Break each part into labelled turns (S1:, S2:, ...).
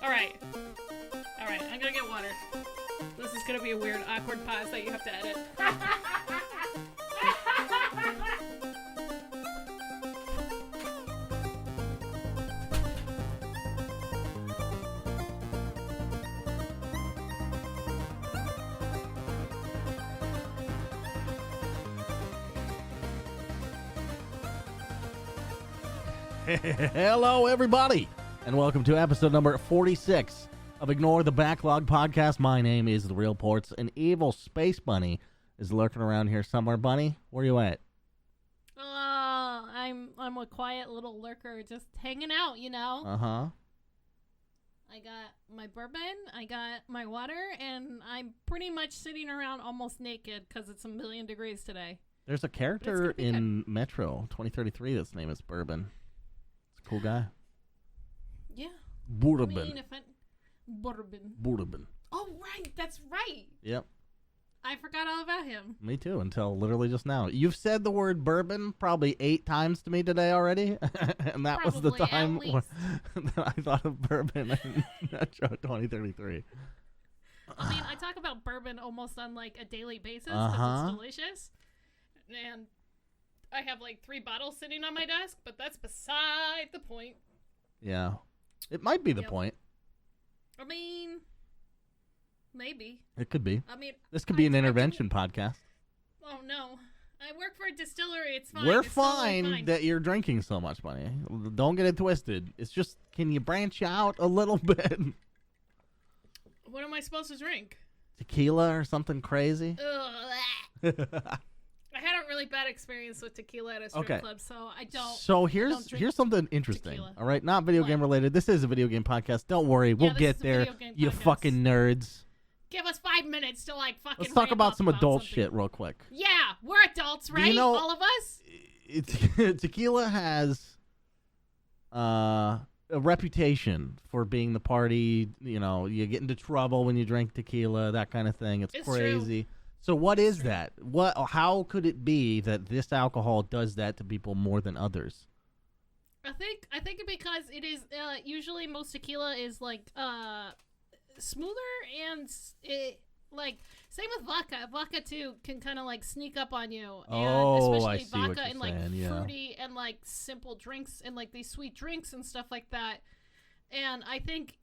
S1: Alright. Alright, I'm gonna get water. This is gonna be a weird, awkward pause that you have to edit.
S2: Hello, everybody, and welcome to episode number 46 of Ignore the Backlog podcast. My name is The Real Portz. An evil space bunny is lurking around here somewhere. Bunny, where you at?
S1: I'm a quiet little lurker, just hanging out, you know?
S2: Uh-huh.
S1: I got my bourbon, I got my water, and I'm pretty much sitting around almost naked because it's 1,000,000 degrees today.
S2: There's a character in Metro 2033 that's name is Bourbon. It's a cool guy.
S1: Yeah.
S2: Bourbon.
S1: I mean, Bourbon.
S2: Bourbon.
S1: Oh, right, that's right.
S2: Yep.
S1: I forgot all about him.
S2: Me too, until literally just now. You've said the word bourbon probably 8 times to me today already, and that was the time when I thought of bourbon in Metro 2033.
S1: I mean, I talk about bourbon almost on like a daily basis because it's delicious. And I have like 3 bottles sitting on my desk, but that's beside the point.
S2: Yeah. It might be the point.
S1: I mean, maybe.
S2: It could be.
S1: I mean,
S2: this could be an intervention podcast.
S1: Oh, no. I work for a distillery. It's fine.
S2: We're fine that you're drinking so much, Bunny. Don't get it twisted. It's just, can you branch out a little bit?
S1: What am I supposed to drink?
S2: Tequila or something crazy?
S1: I had a really bad experience with tequila at a strip club, so I don't.
S2: So here's something interesting.
S1: Tequila.
S2: All right, not video game related. This is a video game podcast. Don't worry, we'll get there. You fucking nerds.
S1: Give us 5 minutes to like fucking.
S2: Let's talk about some adult shit real quick.
S1: Yeah, we're adults, right?
S2: You know,
S1: all of us.
S2: Tequila has a reputation for being the party. You know, you get into trouble when you drink tequila, that kind of thing. It's crazy. True. So what is that? How could it be that this alcohol does that to people more than others?
S1: I think because it is usually most tequila is like smoother and it like same with vodka. Vodka too can kind of like sneak up on you. And especially vodka and like fruity and like simple drinks and like these sweet drinks and stuff like that. And I think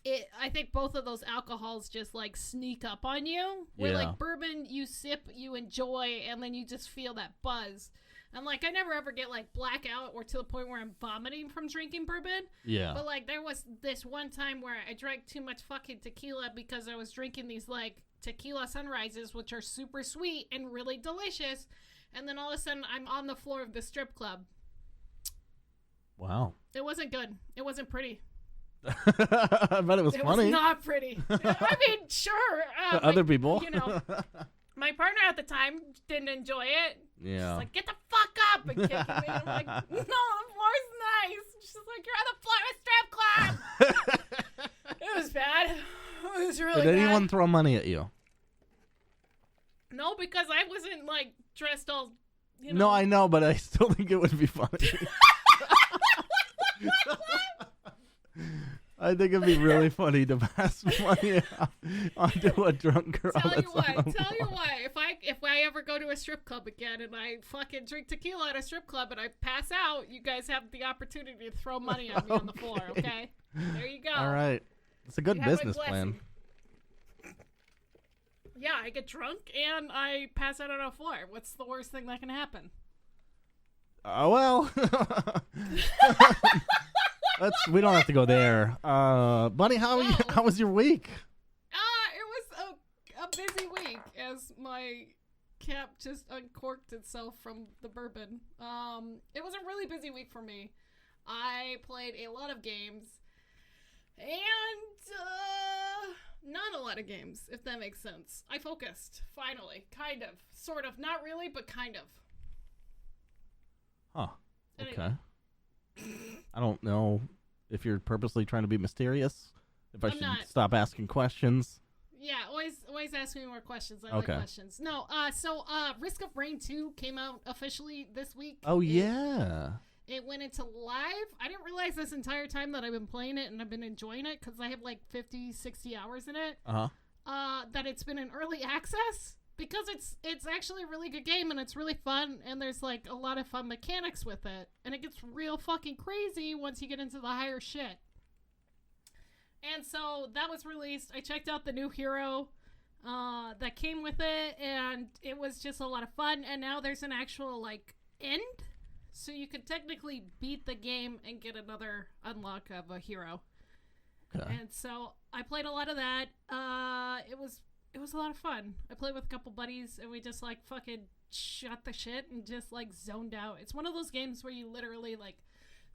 S1: both of those alcohols just like sneak up on you. Where like bourbon, you sip, you enjoy, and then you just feel that buzz. And like I never ever get like blackout or to the point where I'm vomiting from drinking bourbon. Yeah. But like there was this one time where I drank too much fucking tequila because I was drinking these like tequila sunrises, which are super sweet and really delicious. And then all of a sudden I'm on the floor of the strip club.
S2: Wow.
S1: It wasn't good. It wasn't pretty.
S2: I bet it was funny.
S1: It was not pretty. I mean, sure.
S2: Other people.
S1: You know, my partner at the time didn't enjoy it.
S2: Yeah.
S1: She's like, get the fuck up and kicking me. I'm like, no, the floor's nice. She's like, you're on the floor of a strip club. It was bad. It was really bad.
S2: Did anyone throw money at you?
S1: No, because I wasn't like dressed all, you know.
S2: No, I know, but I still think it would be funny. I think it'd be really funny to pass money onto a drunk girl.
S1: Tell you what, if I ever go to a strip club again and I fucking drink tequila at a strip club and I pass out, you guys have the opportunity to throw money at me on the floor, okay? There you go.
S2: All right. It's a good business plan.
S1: Yeah, I get drunk and I pass out on a floor. What's the worst thing that can happen?
S2: Well... we don't have to go there. Bunny, how was your week?
S1: It was a busy week as my cap just uncorked itself from the bourbon. It was a really busy week for me. I played a lot of games and not a lot of games, if that makes sense. I focused, finally, kind of, sort of, not really, but kind of.
S2: Huh. Okay. I don't know if you're purposely trying to be mysterious. If I should stop asking questions.
S1: Yeah, always ask me more questions. I like questions. No, so Risk of Rain 2 came out officially this week.
S2: Oh, yeah.
S1: it went into live. I didn't realize this entire time that I've been playing it and I've been enjoying it because I have like 50, 60 hours in it. That it's been in early access because it's actually a really good game and it's really fun and there's like a lot of fun mechanics with it and it gets real fucking crazy once you get into the higher shit. And so that was released. I checked out the new hero that came with it and it was just a lot of fun. And now there's an actual like end. So you could technically beat the game and get another unlock of a hero. Okay. And so I played a lot of that. It was a lot of fun. I played with a couple buddies and we just like fucking shot the shit and just like zoned out. It's one of those games where you literally like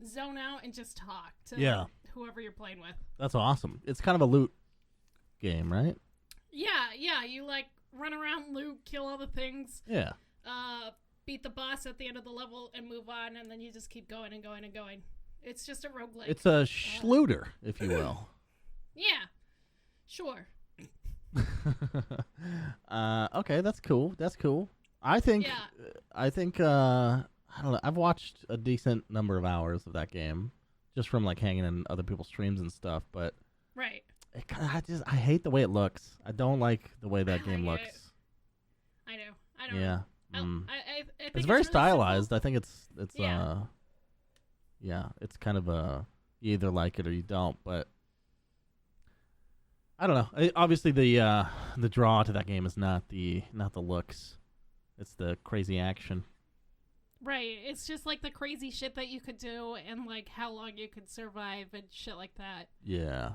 S1: zone out and just talk to whoever you're playing with.
S2: That's awesome. It's kind of a loot game, right?
S1: Yeah. You like run around, loot, kill all the things.
S2: Yeah.
S1: Beat the boss at the end of the level and move on, and then you just keep going and going and going. It's just a roguelike.
S2: It's a Schluter, if you will.
S1: Yeah. Sure.
S2: Okay, that's cool. I think I don't know. I've watched a decent number of hours of that game just from like hanging in other people's streams and stuff, but
S1: right.
S2: I hate the way it looks. I don't like the way that game looks.
S1: I know.
S2: Yeah.
S1: I think
S2: it's very
S1: really
S2: stylized.
S1: simple.
S2: I think it's kind of you either like it or you don't, but I don't know. Obviously the draw to that game is not the looks. It's the crazy action.
S1: Right. It's just like the crazy shit that you could do and like how long you could survive and shit like that.
S2: Yeah.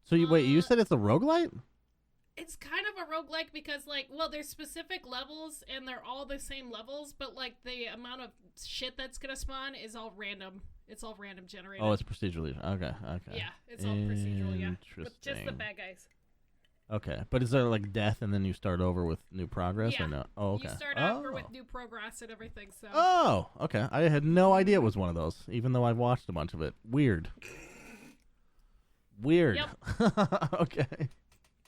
S2: So you said it's a roguelite?
S1: It's kind of a roguelike because, like, well, there's specific levels, and they're all the same levels, but, like, the amount of shit that's gonna spawn is all random. It's all random generated.
S2: Oh, it's procedurally. Okay.
S1: Yeah, it's all procedural, yeah. With just the bad guys.
S2: Okay, but is there, like, death, and then you start over with new progress, or no? Oh, okay.
S1: You start over with new progress and everything, so...
S2: Oh, okay. I had no idea it was one of those, even though I've watched a bunch of it. Weird. Yep. Okay.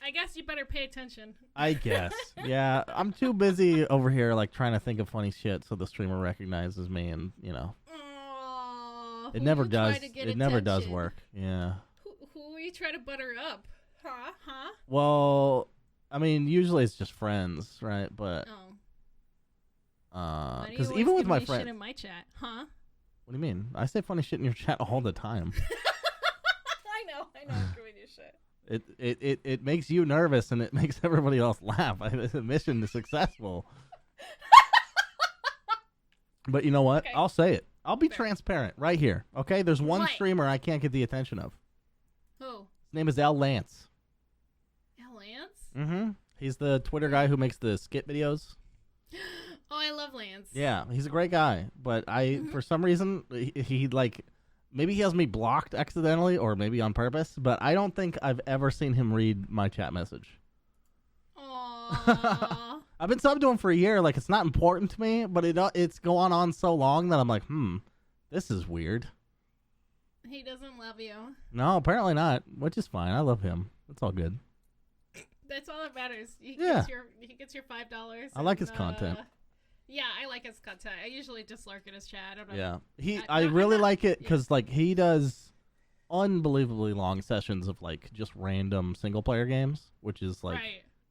S1: I guess you better pay attention.
S2: I guess. Yeah, I'm too busy over here, like, trying to think of funny shit so the streamer recognizes me and, you know.
S1: Aww,
S2: it never does. It never does work. Yeah.
S1: Who are you trying to butter up? Huh?
S2: Well, I mean, usually it's just friends, right? But, because even with my friends.
S1: Shit in my chat, huh?
S2: What do you mean? I say funny shit in your chat all the time.
S1: I know. I'm giving you shit.
S2: It makes you nervous and it makes everybody else laugh. The mission is successful. But you know what? Okay. I'll say it. I'll be transparent right here. Okay? There's one streamer I can't get the attention of.
S1: Who?
S2: His name is L. Lance.
S1: L. Lance?
S2: Mm-hmm. He's the Twitter guy who makes the skit videos.
S1: Oh, I love Lance.
S2: Yeah, he's a great guy. But for some reason, he like... Maybe he has me blocked accidentally or maybe on purpose, but I don't think I've ever seen him read my chat message.
S1: Aww.
S2: I've been subbed to him for a year. Like, it's not important to me, but it's going on so long that I'm like, this is weird.
S1: He doesn't love you.
S2: No, apparently not, which is fine. I love him. It's all good.
S1: That's all that matters. He gets your $5.
S2: I like his content.
S1: Yeah, I like his content. I usually just lurk in his chat. I don't know.
S2: Yeah, I really like it because like he does unbelievably long sessions of like just random single player games, which is like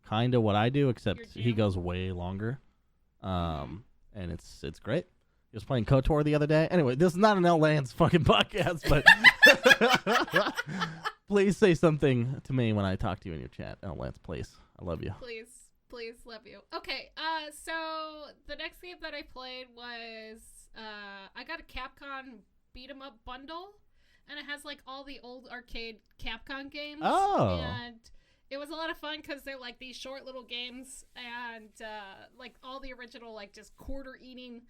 S2: kind of what I do, except he goes way longer. And it's great. He was playing KOTOR the other day. Anyway, this is not an L. Lance fucking podcast, but please say something to me when I talk to you in your chat, L. Lance. Please, I love you.
S1: Please, love you. Okay, so the next game that I played was, I got a Capcom beat 'em up bundle, and it has, like, all the old arcade Capcom games.
S2: Oh.
S1: And it was a lot of fun, because they're, like, these short little games, and, like, all the original, like, just quarter-eating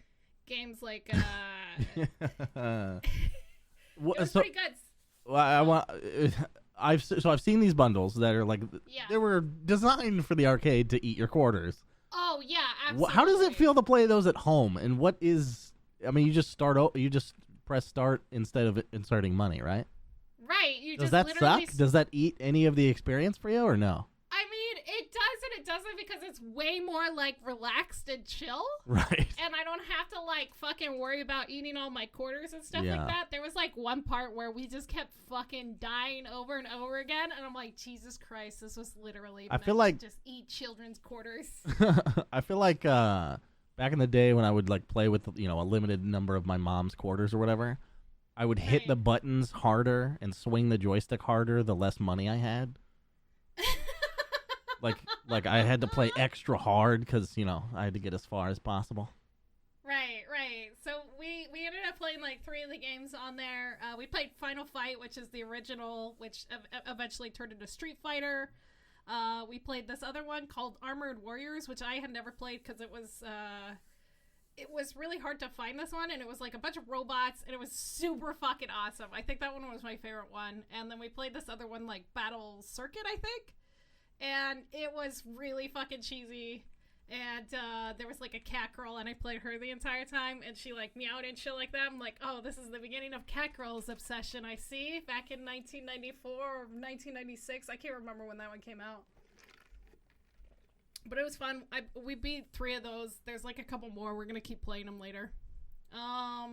S1: games, like, it was pretty good.
S2: Well, I've seen these bundles that are like they were designed for the arcade to eat your quarters.
S1: Oh yeah, absolutely.
S2: How does it feel to play those at home? And what is? I mean, you just you just press start instead of inserting money, right?
S1: Right.
S2: Does that suck? Does that eat any of the experience for you, or no?
S1: I mean, it does and it doesn't because because it's way more like relaxed and chill.
S2: Right.
S1: And I don't have to like fucking worry about eating all my quarters and stuff like that. There was like one part where we just kept fucking dying over and over again, and I'm like, Jesus Christ, this was literally
S2: I feel like
S1: just eat children's quarters.
S2: I feel like back in the day when I would like play with, you know, a limited number of my mom's quarters or whatever, I would hit the buttons harder and swing the joystick harder the less money I had. like I had to play extra hard because, you know, I had to get as far as possible.
S1: Right. So we ended up playing like 3 of the games on there. We played Final Fight, which is the original, which eventually turned into Street Fighter. We played this other one called Armored Warriors, which I had never played because it was really hard to find this one, and it was like a bunch of robots, and it was super fucking awesome. I think that one was my favorite one. And then we played this other one, like Battle Circuit, I think. And it was really fucking cheesy. And there was like a cat girl, and I played her the entire time, and she like meowed and shit like that. I'm like, oh, this is the beginning of cat girl's obsession, I see. Back in 1994 or 1996. I can't remember when that one came out. But it was fun. We beat 3 of those. There's like a couple more. We're going to keep playing them later. I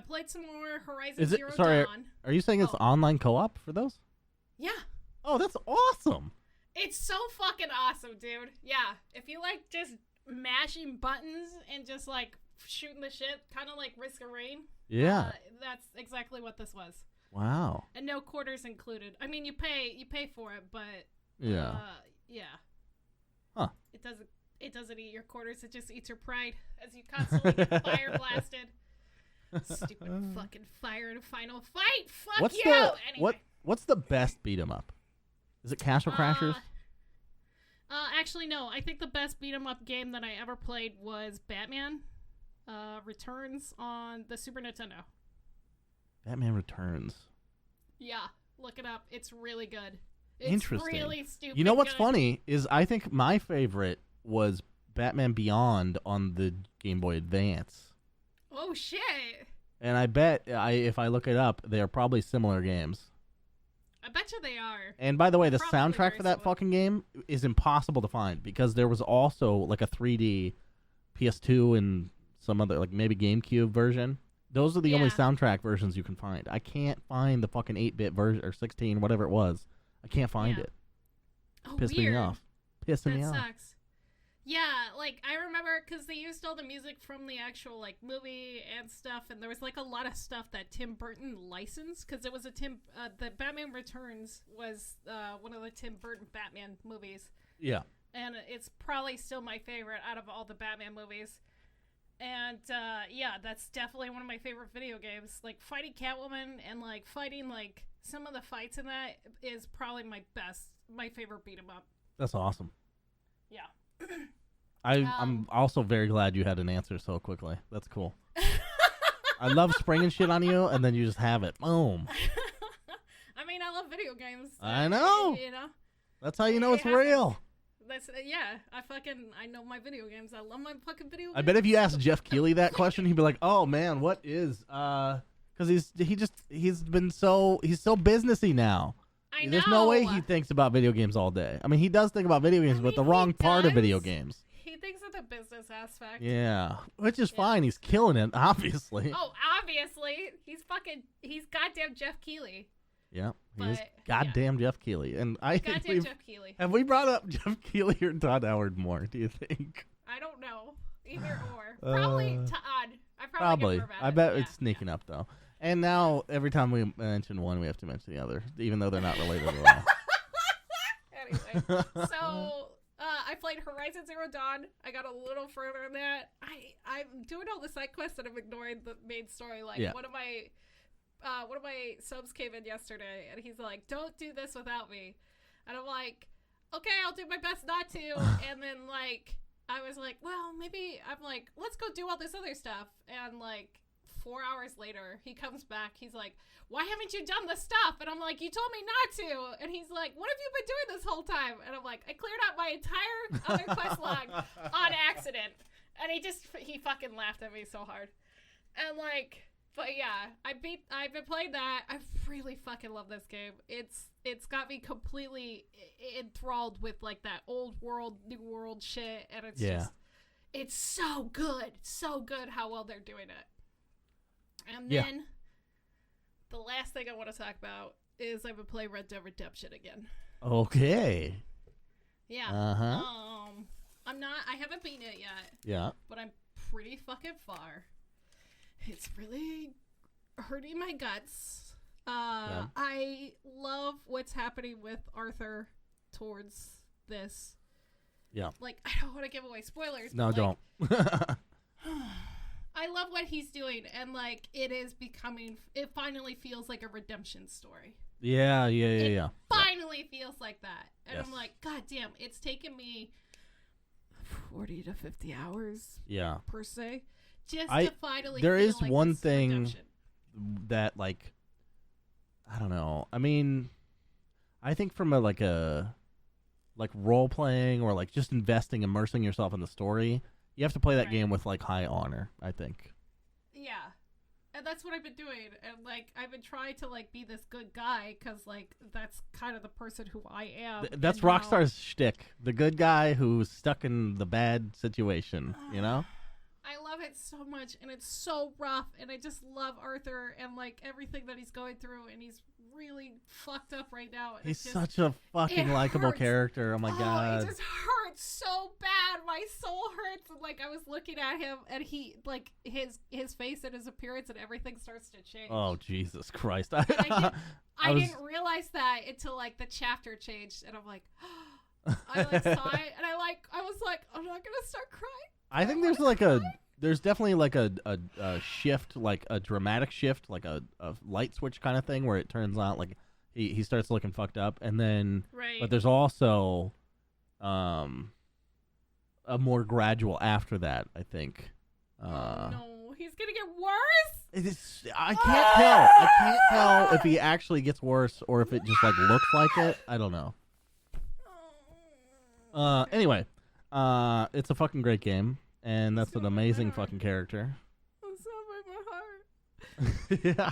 S1: played some more Horizon Zero Dawn.
S2: Are you saying it's online co-op for those?
S1: Yeah.
S2: Oh, that's awesome.
S1: It's so fucking awesome, dude. Yeah. If you like just mashing buttons and just like shooting the shit, kind of like Risk of Rain.
S2: Yeah.
S1: That's exactly what this was.
S2: Wow.
S1: And no quarters included. I mean, you pay for it, but
S2: yeah.
S1: Yeah.
S2: Huh.
S1: It doesn't eat your quarters, it just eats your pride as you constantly get fire blasted. Stupid fucking fire in a final fight. Fuck you. Anyway.
S2: What's the best beat 'em up? Is it Castle Crashers?
S1: Actually, no. I think the best beat-em-up game that I ever played was Batman Returns on the Super Nintendo.
S2: Batman Returns.
S1: Yeah, look it up. It's really good.
S2: Interesting.
S1: It's really stupid.
S2: You know what's
S1: good.
S2: funny is I think my favorite was Batman Beyond on the Game Boy Advance.
S1: Oh, shit.
S2: And I bet if I look it up, they are probably similar games.
S1: I bet you they are.
S2: And by the way, the
S1: Probably
S2: soundtrack for that fucking game is impossible to find because there was also like a 3D PS2 and some other, like maybe GameCube version. Those are the only soundtrack versions you can find. I can't find the fucking 8-bit version or 16, whatever it was. I can't find it.
S1: Oh,
S2: Pissed
S1: weird.
S2: me off. Pissing me off.
S1: That sucks. Yeah, like, I remember, because they used all the music from the actual, like, movie and stuff, and there was, like, a lot of stuff that Tim Burton licensed, because it was the Batman Returns was one of the Tim Burton Batman movies.
S2: Yeah.
S1: And it's probably still my favorite out of all the Batman movies. And, yeah, that's definitely one of my favorite video games. Like, fighting Catwoman and, like, fighting, like, some of the fights in that is probably my favorite beat-em-up.
S2: That's awesome.
S1: Yeah.
S2: I'm also very glad you had an answer so quickly. That's cool. I love springing shit on you, and then you just have it. Boom.
S1: I mean, I love video games.
S2: I know.
S1: You know?
S2: That's how you know it's real.
S1: That's I know my video games. I love my fucking video games.
S2: I bet if you asked Jeff Keighley that question, he'd be like, "Oh man, what is?" Because he's so businessy now.
S1: I know.
S2: There's no way he thinks about video games all day. I mean, he does think about video games, but the wrong part of video games.
S1: He thinks of the business aspect.
S2: Yeah, which is fine. He's killing it, obviously.
S1: Oh, obviously. He's goddamn Jeff Keighley.
S2: Yeah, he is goddamn Jeff Keighley. And
S1: goddamn Jeff Keighley.
S2: Have we brought up Jeff Keighley or Todd Howard more, do you think?
S1: I don't know. Either or. Probably Todd.
S2: I bet it's sneaking up, though. And now, every time we mention one, we have to mention the other, even though they're not related at all.
S1: Anyway, so I played Horizon Zero Dawn. I got a little further in that. I'm doing all the side quests and I'm ignoring the main story. Like, one of my subs came in yesterday, and he's like, "Don't do this without me." And I'm like, "Okay, I'll do my best not to." And then, like, I was like, "Well, maybe." I'm like, "Let's go do all this other stuff." And, like, 4 hours later, he comes back. He's like, "Why haven't you done the stuff?" And I'm like, "You told me not to." And he's like, "What have you been doing this whole time?" And I'm like, "I cleared out my entire other quest log on accident." And he fucking laughed at me so hard. And, like, But yeah, I've been playing that. I really fucking love this game. It's got me completely enthralled with like that old world, new world shit, and it's just it's so good. So good how well they're doing it. And then the last thing I want to talk about is I've been playing Red Dead Redemption again.
S2: Okay.
S1: Yeah. I haven't beaten it yet.
S2: Yeah.
S1: But I'm pretty fucking far. It's really hurting my guts. I love what's happening with Arthur towards this.
S2: Yeah.
S1: Like, I don't want to give away spoilers.
S2: No,
S1: but
S2: don't.
S1: I love what he's doing, and like it finally feels like a redemption story.
S2: Yeah.
S1: It finally feels like that. And I'm like, God damn, it's taken me 40 to 50 hours.
S2: Yeah.
S1: Per se. Just to finally
S2: there
S1: feel
S2: is
S1: like
S2: one
S1: this
S2: thing
S1: redemption.
S2: that like I don't know. I mean, I think from a role playing or like just investing, immersing yourself in the story, you have to play that game with like high honor, I think.
S1: Yeah. And that's what I've been doing. And like I've been trying to like be this good guy cuz like that's kind of the person who I am.
S2: That's Rockstar's shtick. The good guy who's stuck in the bad situation, you know?
S1: I love it so much, and it's so rough, and I just love Arthur and like everything that he's going through, and he's really fucked up right now. And
S2: He's such a fucking likable character. Oh my god.
S1: It just hurts so bad. My soul hurts, and like I was looking at him, and he like his face and his appearance and everything starts to change.
S2: Oh Jesus Christ!
S1: I didn't realize that until like the chapter changed, and I'm like, I like saw it, and I was like, I'm not gonna start crying.
S2: I think there's definitely like a shift, like a dramatic shift, like a light switch kind of thing where it turns out like he starts looking fucked up, and then but there's also a more gradual after that, I think.
S1: No, he's gonna get worse.
S2: I can't tell if he actually gets worse or if it just like looks like it. I don't know. Anyway. It's a fucking great game, and that's an amazing fucking character.
S1: I'm so by my heart.
S2: Yeah.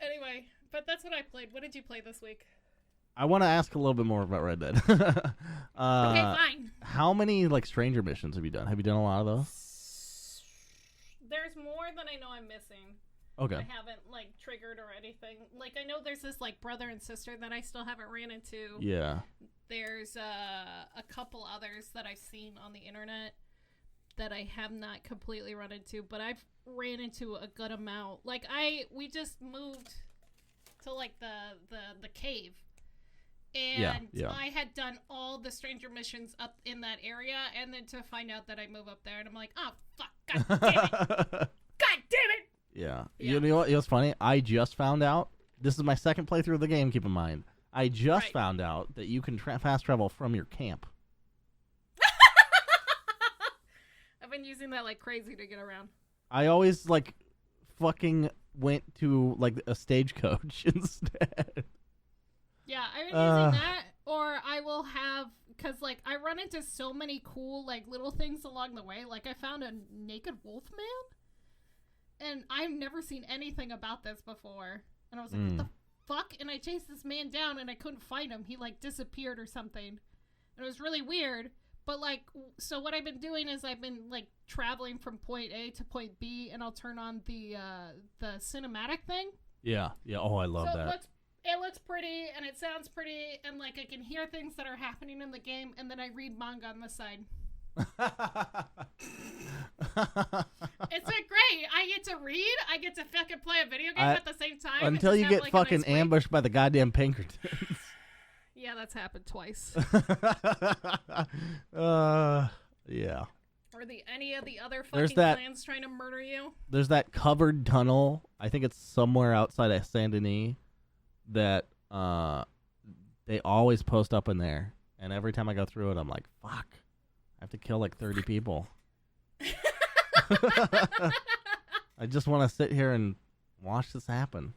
S1: Anyway, but that's what I played. What did you play this week?
S2: I want to ask a little bit more about Red Dead.
S1: Okay, fine.
S2: How many like stranger missions have you done? Have you done a lot of those?
S1: There's more than I know I'm missing.
S2: Okay.
S1: I haven't like triggered or anything. Like I know there's this like brother and sister that I still haven't ran into.
S2: Yeah. There's
S1: a couple others that I've seen on the internet that I have not completely run into, but I've ran into a good amount. Like we just moved to like the cave, and I had done all the stranger missions up in that area, and then to find out that I move up there, and I'm like, oh fuck, god damn it, god damn it.
S2: Yeah. You know what's funny? I just found out. This is my second playthrough of the game. Keep in mind. I just found out that you can fast travel from your camp.
S1: I've been using that like crazy to get around.
S2: I always like fucking went to like a stagecoach instead.
S1: Yeah, I've been using that, or I will have, because like I run into so many cool like little things along the way. Like I found a naked wolf man, and I've never seen anything about this before, and I was like, what the fuck? And I chased this man down and I couldn't find him. He like disappeared or something. And it was really weird. But like, so what I've been doing is I've been like traveling from point A to point B, and I'll turn on the cinematic thing.
S2: Yeah. Oh, I love that.
S1: It looks pretty and it sounds pretty, and like I can hear things that are happening in the game, and then I read manga on the side. It's like great. I get to read. I get to fucking play a video game at the same time.
S2: Until you get like fucking ambushed by the goddamn Pinkertons.
S1: Yeah, that's happened twice.
S2: Yeah.
S1: Or any of the other fucking clans trying to murder you.
S2: There's that covered tunnel. I think it's somewhere outside of Saint Denis that they always post up in there. And every time I go through it, I'm like, fuck. I have to kill like 30 people. I just want to sit here and watch this happen.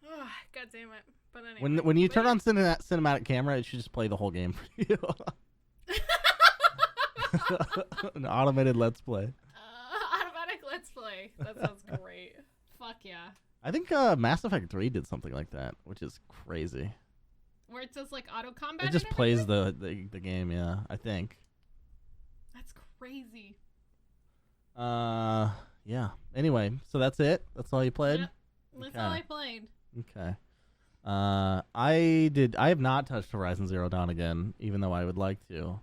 S1: Oh, God damn it. But anyway,
S2: when you turn on cinematic camera, it should just play the whole game for you.
S1: An
S2: automated let's play.
S1: Automatic let's play. way. That sounds great. Fuck yeah.
S2: I think Mass Effect 3 did something like that, which is crazy.
S1: Where it says like auto combat.
S2: It just plays the game, yeah. I think.
S1: That's crazy.
S2: Yeah. Anyway, so that's it. That's all you played.
S1: Yep. That's all I played.
S2: Okay. I have not touched Horizon Zero Dawn again, even though I would like to.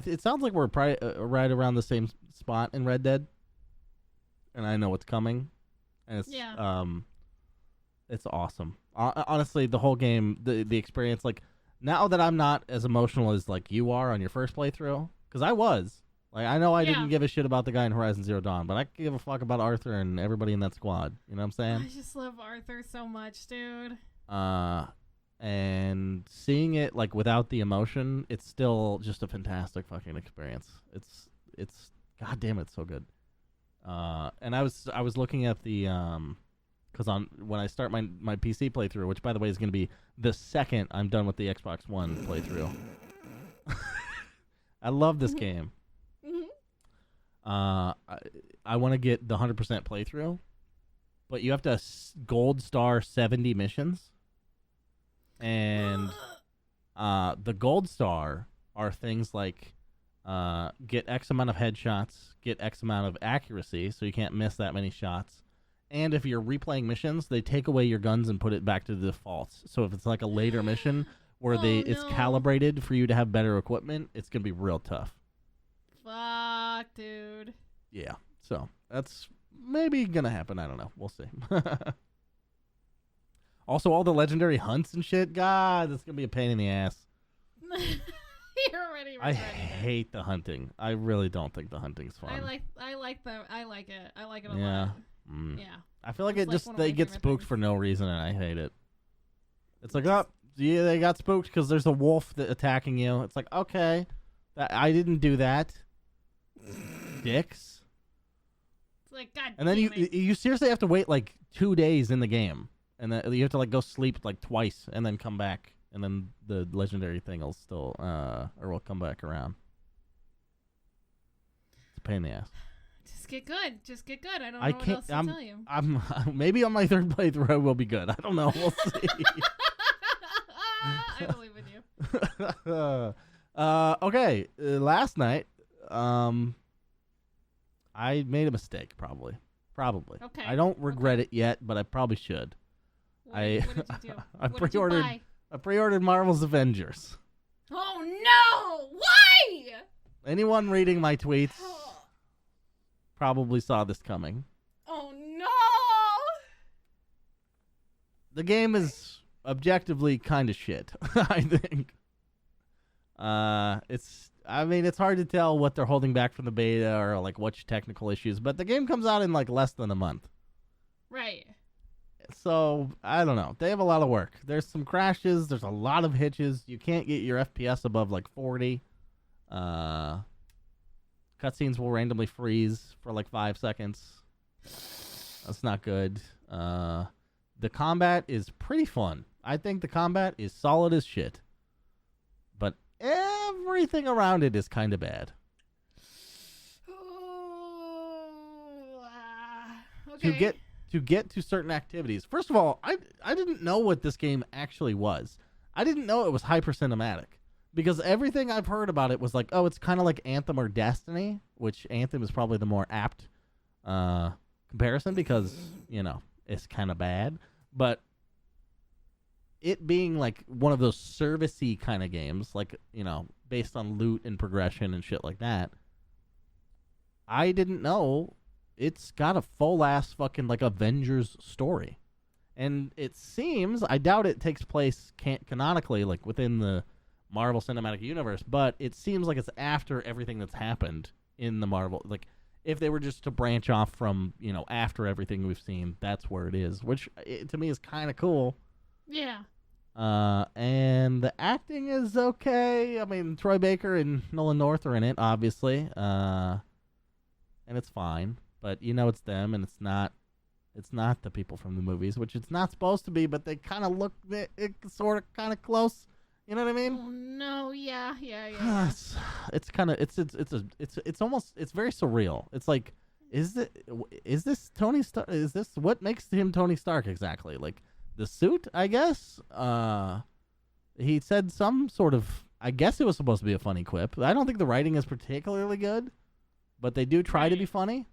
S2: It sounds like we're probably right around the same spot in Red Dead, and I know what's coming, and it's awesome. Honestly, the whole game, the experience, like now that I'm not as emotional as like you are on your first playthrough, because I was. Like, I know I didn't give a shit about the guy in Horizon Zero Dawn, but I give a fuck about Arthur and everybody in that squad. You know what I'm saying?
S1: I just love Arthur so much, dude.
S2: And seeing it like without the emotion, it's still just a fantastic fucking experience. It's goddamn, it's so good. And I was looking at the because when I start my PC playthrough, which by the way is going to be the second I'm done with the Xbox One playthrough. I love this game. I want to get the 100% playthrough, but you have to gold star 70 missions, and the gold star are things like get X amount of headshots, get X amount of accuracy, so you can't miss that many shots. And if you're replaying missions, they take away your guns and put it back to the defaults. So if it's like a later mission where it's calibrated for you to have better equipment, it's gonna be real tough.
S1: Fuck, dude.
S2: Yeah, so that's maybe gonna happen. I don't know. We'll see. Also, all the legendary hunts and shit. God, that's gonna be a pain in the ass.
S1: You're already
S2: I hate the hunting. I really don't think the hunting's fun.
S1: I like it. I like it a lot. Yeah.
S2: I feel like they get spooked for no reason, and I hate it. It's like, oh, yeah, they got spooked because there's a wolf attacking you. It's like, okay, I didn't do that. Dicks.
S1: It's like, God.
S2: And then you seriously have to wait like 2 days in the game, and then you have to like go sleep like twice, and then come back, and then the legendary thing will still or will come back around. It's a pain in the ass.
S1: Just get good. I don't know what else to tell you.
S2: I'm maybe on my third playthrough I will be good. I don't know. We'll see.
S1: I believe in you.
S2: Okay. Last night, I made a mistake. Probably.
S1: Okay.
S2: I don't regret it yet, but I probably should.
S1: What did you do?
S2: I pre-ordered Marvel's Avengers.
S1: Oh no! Why?
S2: Anyone reading my tweets probably saw this coming.
S1: Oh no!
S2: The game is objectively kind of shit, I think. It's hard to tell what they're holding back from the beta or like which technical issues, but the game comes out in like less than a month.
S1: Right.
S2: So, I don't know. They have a lot of work. There's some crashes, there's a lot of hitches. You can't get your FPS above like 40. Cutscenes will randomly freeze for like 5 seconds. That's not good. The combat is pretty fun. I think the combat is solid as shit. But everything around it is kind of bad.
S1: Okay.
S2: To get to certain activities. First of all, I didn't know what this game actually was. I didn't know it was hyper cinematic. Because everything I've heard about it was like, oh, it's kind of like Anthem or Destiny, which Anthem is probably the more apt comparison because, it's kind of bad. But it being like one of those service-y kind of games, like, based on loot and progression and shit like that, I didn't know it's got a full-ass fucking, like, Avengers story. And it seems, I doubt it takes place canonically, like, within the Marvel Cinematic Universe, but it seems like it's after everything that's happened in the Marvel. Like, if they were just to branch off from, after everything we've seen, that's where it is, which to me is kind of cool.
S1: Yeah.
S2: And the acting is okay. I mean, Troy Baker and Nolan North are in it, obviously. And it's fine, but it's them, and it's not the people from the movies, which it's not supposed to be, but they kind of look sort of kind of close. You know what I mean?
S1: Oh no, yeah.
S2: It's kind of it's almost it's very surreal. It's like, is this Tony Stark? Is this what makes him Tony Stark exactly? Like the suit, I guess. He said some sort of. I guess it was supposed to be a funny quip. I don't think the writing is particularly good, but they do try to be funny.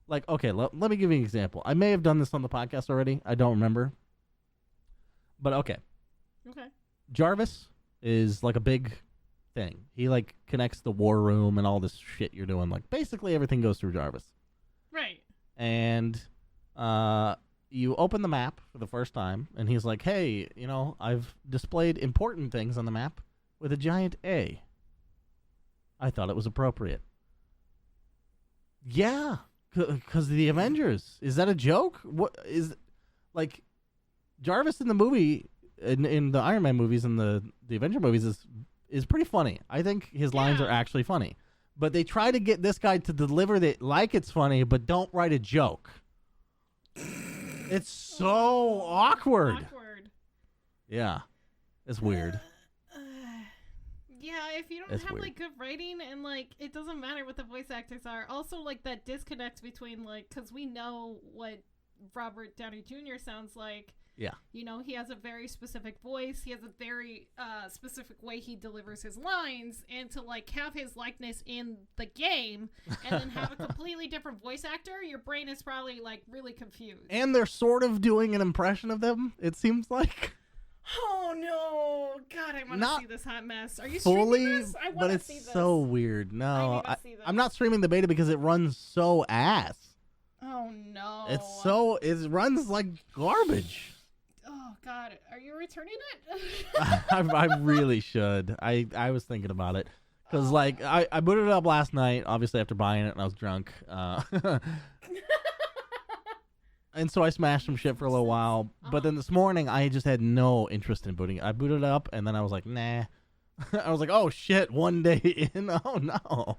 S2: Like, okay, let me give you an example. I may have done this on the podcast already. I don't remember. But okay.
S1: Okay.
S2: Jarvis is like a big thing. He like connects the war room and all this shit you're doing. Like basically everything goes through Jarvis.
S1: Right.
S2: And you open the map for the first time and he's like, "Hey, I've displayed important things on the map with a giant A. I thought it was appropriate." Yeah, because of the Avengers. Is that a joke? What is like Jarvis in the movie? In the Iron Man movies and the Avenger movies is pretty funny. I think his lines are actually funny. But they try to get this guy to deliver it like it's funny, but don't write a joke. It's so awkward. Yeah. It's weird.
S1: Yeah, if you don't have weird. Like good writing and like it doesn't matter what the voice actors are. Also like that disconnect between like cuz we know what Robert Downey Jr. sounds like.
S2: Yeah.
S1: He has a very specific voice. He has a very specific way he delivers his lines. And to, like, have his likeness in the game and then have a completely different voice actor, your brain is probably, like, really confused.
S2: And they're sort of doing an impression of them, it seems like.
S1: Oh, no. God, I want to see this hot mess. Are you
S2: fully,
S1: streaming this? I want to see this.
S2: But it's so weird. No,
S1: I see this.
S2: I'm not streaming the beta because it runs so ass.
S1: Oh, no.
S2: It runs like garbage.
S1: Oh, God. Are you returning it?
S2: I really should. I was thinking about it. Because, I booted it up last night, obviously after buying it, and I was drunk. And so I smashed some shit for a little while. But then this morning, I just had no interest in booting it. I booted it up, and then I was like, nah. I was like, oh, shit, one day in. Oh, no.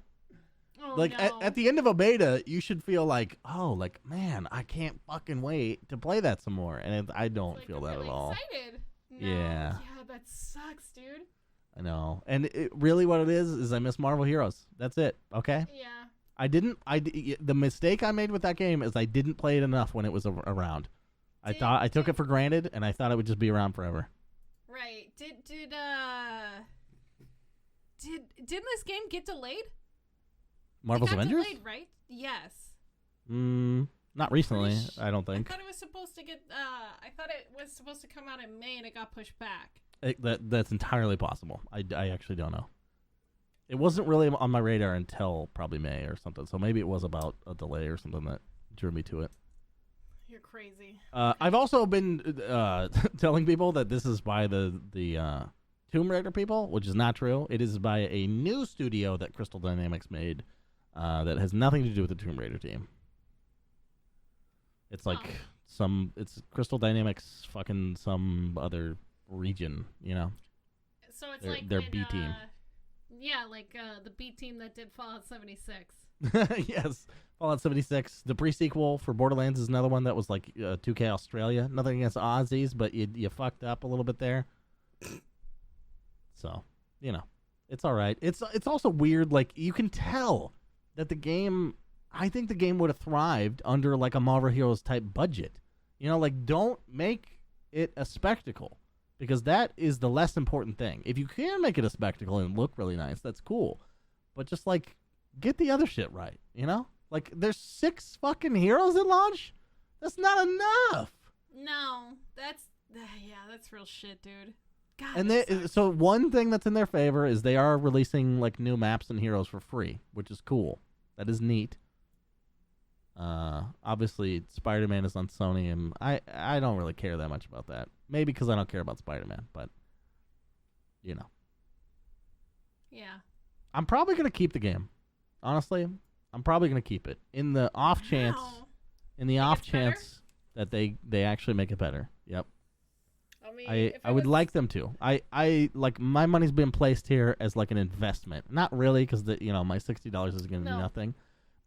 S1: Oh,
S2: like,
S1: no.
S2: at the end of a beta, you should feel like, oh, like, man, I can't fucking wait to play that some more. And I don't feel that
S1: really
S2: at all.
S1: Excited. No.
S2: Yeah.
S1: Yeah, that sucks, dude.
S2: I know. And really what it is I miss Marvel Heroes. That's it, okay?
S1: Yeah.
S2: The mistake I made with that game is I didn't play it enough when it was around. I took it for granted, and I thought it would just be around forever.
S1: Right. Didn't this game get delayed?
S2: Marvel's Avengers?
S1: Delayed, right? Yes.
S2: Not recently, I don't think.
S1: I thought it was supposed to come out in May and it got pushed back.
S2: That's entirely possible. I actually don't know. It wasn't really on my radar until probably May or something. So maybe it was about a delay or something that drew me to it.
S1: You're crazy.
S2: I've also been telling people that this is by the Tomb Raider people, which is not true. It is by a new studio that Crystal Dynamics made that has nothing to do with the Tomb Raider team. It's like it's Crystal Dynamics fucking some other region,
S1: So it's
S2: their B team.
S1: Yeah, like the B team that did Fallout 76.
S2: Yes, Fallout 76. The pre-sequel for Borderlands is another one that was like 2K Australia. Nothing against Aussies, but you fucked up a little bit there. So, it's all right. It's also weird. Like, you can tell that the game, I think the game would have thrived under like a Marvel Heroes type budget. Don't make it a spectacle, because that is the less important thing. If you can make it a spectacle and look really nice, that's cool. But just like, get the other shit right, Like, there's 6 fucking heroes at launch? That's not enough.
S1: No, that's real shit, dude. God,
S2: and so one thing that's in their favor is they are releasing like new maps and heroes for free, which is cool. That is neat. Obviously, Spider-Man is on Sony, and I don't really care that much about that. Maybe because I don't care about Spider-Man, but
S1: Yeah.
S2: I'm probably gonna keep the game. Honestly, I'm probably gonna keep it in the off chance. That they actually make it better. Yep. I would like them to. I like my money's been placed here as like an investment. Not really, because my $60 is gonna do nothing.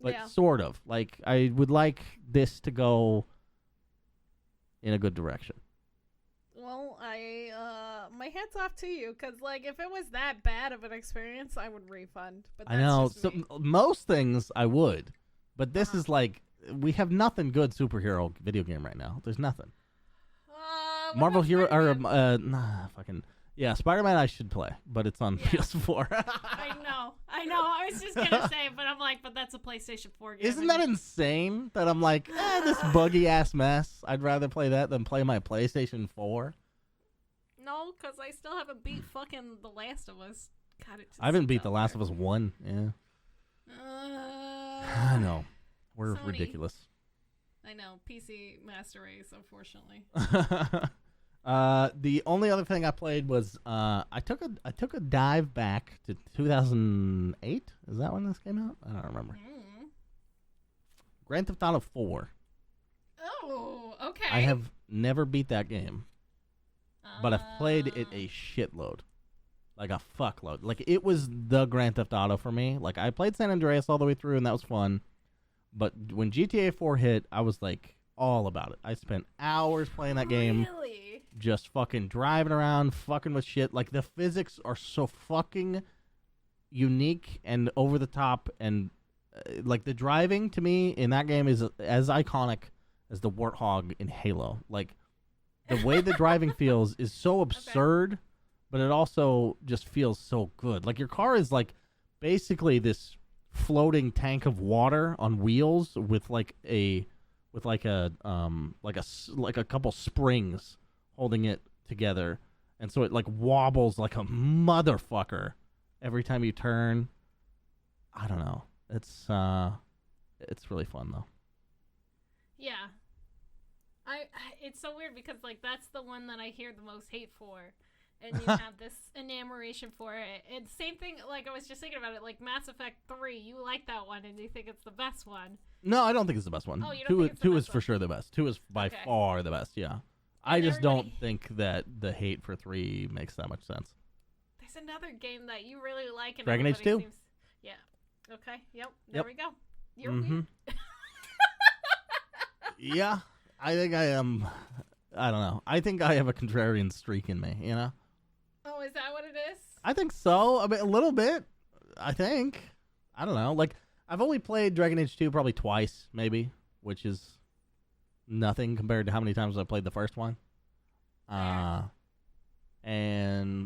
S2: But sort of. Like, I would like this to go in a good direction.
S1: Well, my hat's off to you, because, like, if it was that bad of an experience, I would refund. But
S2: I
S1: that's
S2: know.
S1: just
S2: So
S1: me.
S2: most things I would, but this is like we have nothing good superhero video game right now. There's nothing.
S1: What
S2: Marvel
S1: about
S2: Hero or
S1: Spider-Man?
S2: fucking yeah, Spider-Man I should play, but it's on
S1: Yeah.
S2: PS4.
S1: I know. I was just gonna say, but I'm like, but that's a PlayStation 4 game.
S2: Isn't that insane? That I'm like, this buggy ass mess. I'd rather play that than play my PlayStation 4.
S1: No, because I still haven't beat fucking The Last of Us. God, it just
S2: I haven't beat The Last of Us 1. Yeah, I know. We're
S1: Sony.
S2: ridiculous.
S1: I know. PC Master Race, unfortunately.
S2: The only other thing I played was I took a dive back to 2008. Is that when this came out? I don't remember. Grand Theft Auto 4.
S1: Oh, okay.
S2: I have never beat that game, but I've played it a shitload, like a fuckload. Like it was the Grand Theft Auto for me. Like I played San Andreas all the way through, and that was fun. But when GTA 4 hit, I was like all about it. I spent hours playing that game.
S1: Really?
S2: Just fucking driving around, fucking with shit. Like, the physics are so fucking unique and over the top. And, like, the driving, to me, in that game is as iconic as the Warthog in Halo. Like, the way the driving feels is so absurd, but it also just feels so good. Like, your car is, like, basically this floating tank of water on wheels with, like, a couple springs holding it together, and so it like wobbles like a motherfucker every time you turn. I don't know. It's really fun though.
S1: Yeah. It's so weird because like that's the one that I hear the most hate for, and you have this enamoration for it. And same thing, like I was just thinking about it, like Mass Effect 3. You like that one, and you think it's the best one.
S2: No, I don't think it's the best one.
S1: Oh, you don't think it's the
S2: two
S1: best
S2: is for
S1: one?
S2: sure the best. 2 is by far the best. Yeah. I just don't think that the hate for 3 makes that much sense.
S1: There's another game that you really like. And
S2: Dragon Age 2?
S1: Yeah. Okay. Yep. There we go. You're
S2: Mm-hmm.
S1: weird.
S2: Yeah. I think I am. I don't know. I think I have a contrarian streak in me, you know?
S1: Oh, is that what it is?
S2: I think so. I mean, a little bit. I think. I don't know. Like, I've only played Dragon Age 2 probably twice, maybe, which is nothing compared to how many times I played the first one. And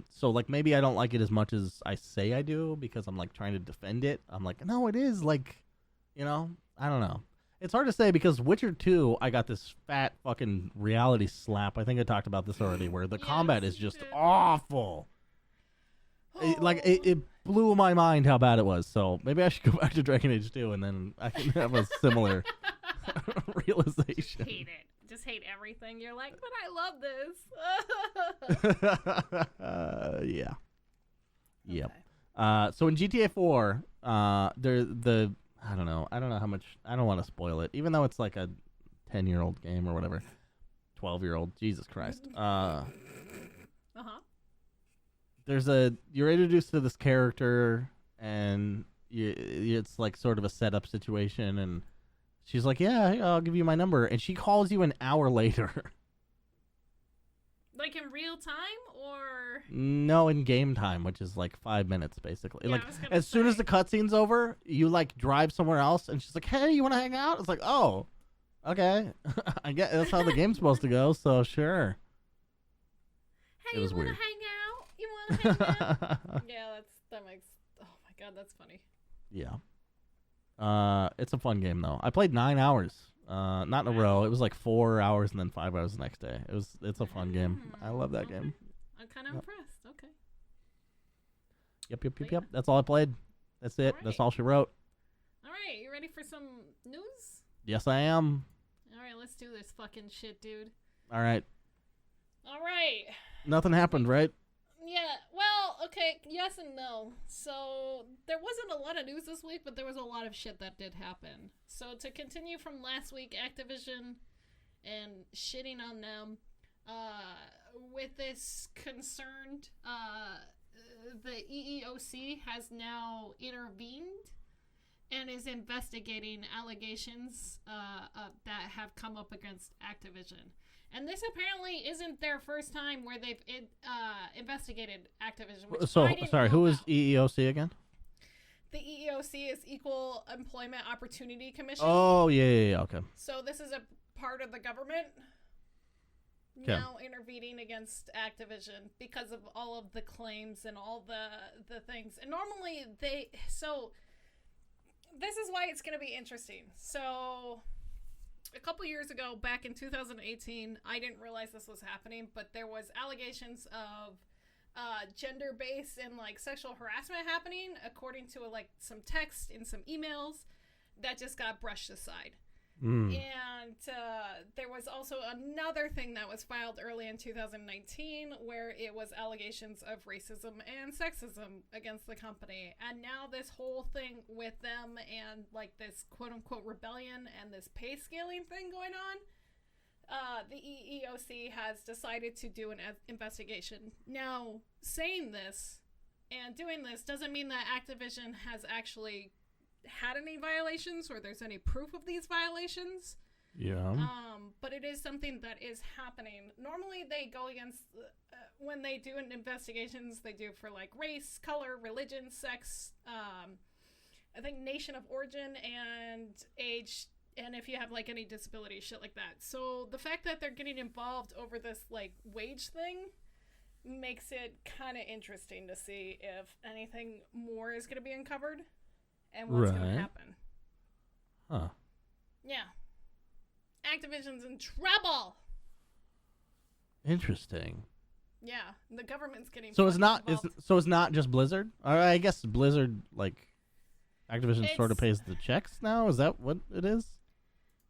S2: so, like, maybe I don't like it as much as I say I do because I'm, like, trying to defend it. I'm like, no, it is, like, you know? I don't know. It's hard to say because Witcher 2, I got this fat fucking reality slap. I think I talked about this already, where the combat is just awful. It blew my mind how bad it was. So maybe I should go back to Dragon Age 2 and then I can have a similar realization.
S1: Just hate it. Just hate everything. You're like, but I love this.
S2: Yeah. Yep.
S1: Okay.
S2: So in GTA 4, I don't know how much. I don't want to spoil it, even though it's like a 10-year-old game or whatever. 12-year-old. Jesus Christ. You're introduced to this character, and it's like sort of a setup situation, and she's like, yeah, I'll give you my number, and she calls you an hour later.
S1: Like in real time, or
S2: no, in game time, which is like 5 minutes basically.
S1: Yeah,
S2: like
S1: I was gonna
S2: as soon as
S1: say.
S2: the cutscene's over, you like drive somewhere else, and she's like, hey, you want to hang out? It's like, oh, okay. I guess that's how the game's supposed to go, so sure.
S1: hey,
S2: It was
S1: you want to
S2: weird.
S1: hang out? You want to hang out? Yeah, that makes. Oh my god, that's funny.
S2: Yeah. It's a fun game though. I played 9 hours. Not in a row. It was like 4 hours and then 5 hours the next day. It's a fun game. I love that game.
S1: I'm kind of impressed. Okay.
S2: Yep. That's all I played. That's it.
S1: All
S2: That's
S1: right.
S2: all she wrote.
S1: All right, you ready for some news?
S2: Yes, I am.
S1: All right, let's do this fucking shit, dude.
S2: All right.
S1: All right.
S2: Nothing happened, right?
S1: Yeah, well, okay, yes and no. So, there wasn't a lot of news this week, but there was a lot of shit that did happen. So, to continue from last week, Activision and shitting on them, with this concerned, the EEOC has now intervened and is investigating allegations that have come up against Activision. And this apparently isn't their first time where they've investigated Activision.
S2: So, sorry, who is EEOC again?
S1: The EEOC is Equal Employment Opportunity Commission.
S2: Oh, yeah, okay.
S1: So this is a part of the government now intervening against Activision because of all of the claims and all the things. And normally so this is why it's going to be interesting. So a couple years ago, back in 2018, I didn't realize this was happening, but there was allegations of gender-based and like sexual harassment happening, according to like some text and some emails that just got brushed aside. And there was also another thing that was filed early in 2019 where it was allegations of racism and sexism against the company. And now this whole thing with them and like this quote-unquote rebellion and this pay scaling thing going on, the EEOC has decided to do an investigation. Now, saying this and doing this doesn't mean that Activision has actually had any violations or there's any proof of these violations.
S2: Yeah.
S1: But it is something that is happening. Normally they go against, when they do investigations, they do for like race, color, religion, sex, I think nation of origin and age, and if you have like any disability, shit like that. So the fact that they're getting involved over this like wage thing makes it kind of interesting to see if anything more is going to be uncovered. And what's going to happen.
S2: Huh.
S1: Yeah. Activision's in trouble.
S2: Interesting.
S1: Yeah. The government's getting
S2: So it's not
S1: involved.
S2: it's not just Blizzard? Or I guess Blizzard, like, Activision sort of pays the checks now? Is that what it is?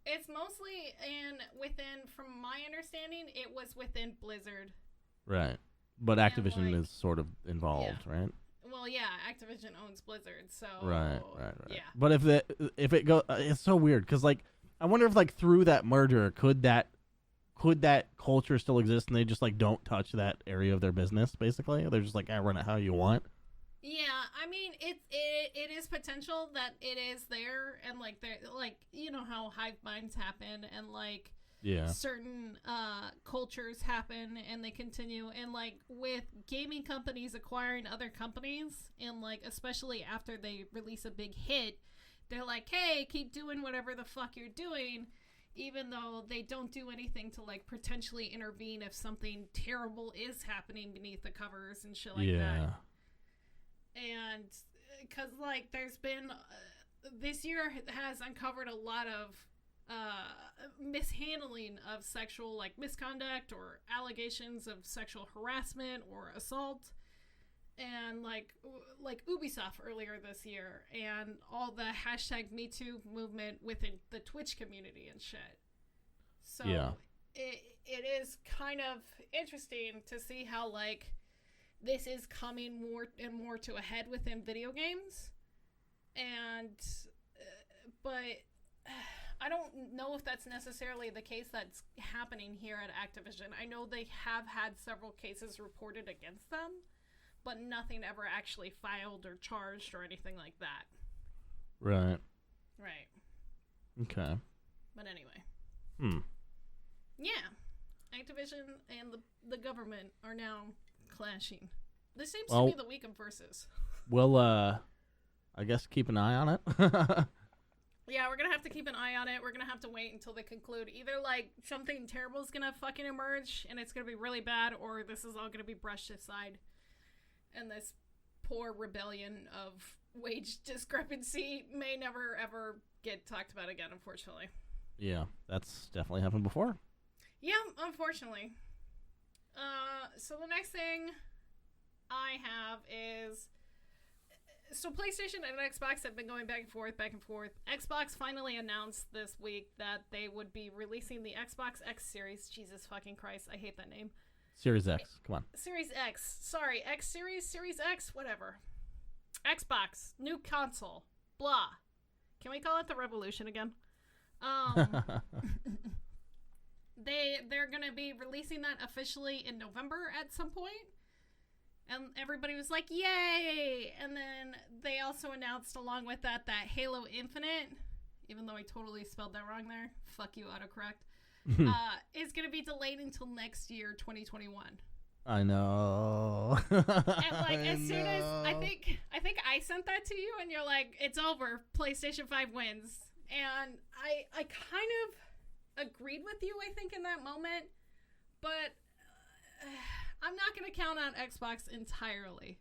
S1: It's mostly from my understanding, it was within Blizzard.
S2: Right. But Activision is sort of involved, right?
S1: Well, yeah, Activision owns Blizzard, so
S2: right.
S1: Yeah.
S2: But if it go, it's so weird because like I wonder if like through that merger could that culture still exist and they just like don't touch that area of their business basically? They're just like, I run it how you want.
S1: Yeah, I mean it is potential that it is there, and like there, like you know how hive minds happen and like.
S2: Yeah.
S1: Certain cultures happen and they continue, and like with gaming companies acquiring other companies, and like especially after they release a big hit, they're like, hey, keep doing whatever the fuck you're doing, even though they don't do anything to like potentially intervene if something terrible is happening beneath the covers and shit like that. And because like there's been this year has uncovered a lot of mishandling of sexual like misconduct or allegations of sexual harassment or assault, and like Ubisoft earlier this year, and all the #MeToo movement within the Twitch community and shit. So it is kind of interesting to see how like this is coming more and more to a head within video games, and but I don't know if that's necessarily the case that's happening here at Activision. I know they have had several cases reported against them, but nothing ever actually filed or charged or anything like that.
S2: Right. Okay.
S1: But anyway. Yeah. Activision and the government are now clashing. This seems to be the week of versus.
S2: Well, I guess keep an eye on it.
S1: Yeah, we're going to have to keep an eye on it. We're going to have to wait until they conclude. Either, like, something terrible is going to fucking emerge, and it's going to be really bad, or this is all going to be brushed aside. And this poor rebellion of wage discrepancy may never, ever get talked about again, unfortunately.
S2: Yeah, that's definitely happened before.
S1: Yeah, unfortunately. So the next thing I have is... So PlayStation and Xbox have been going back and forth. Xbox finally announced this week that they would be releasing the Xbox X Series. Jesus fucking Christ, I hate that name.
S2: Series X, come on.
S1: Series X. Sorry, X Series, Series X, whatever. Xbox, new console, blah. Can we call it the Revolution again? They're going to be releasing that officially in November at some point. And everybody was like, yay! And then they also announced along with that Halo Infinite, even though I totally spelled that wrong there. Fuck you, autocorrect. is going to be delayed until next year, 2021.
S2: I know.
S1: And like as soon as I think I sent that to you, and you're like, "It's over. PlayStation 5 wins." And I kind of agreed with you, I think, in that moment, but I'm not going to count out Xbox entirely.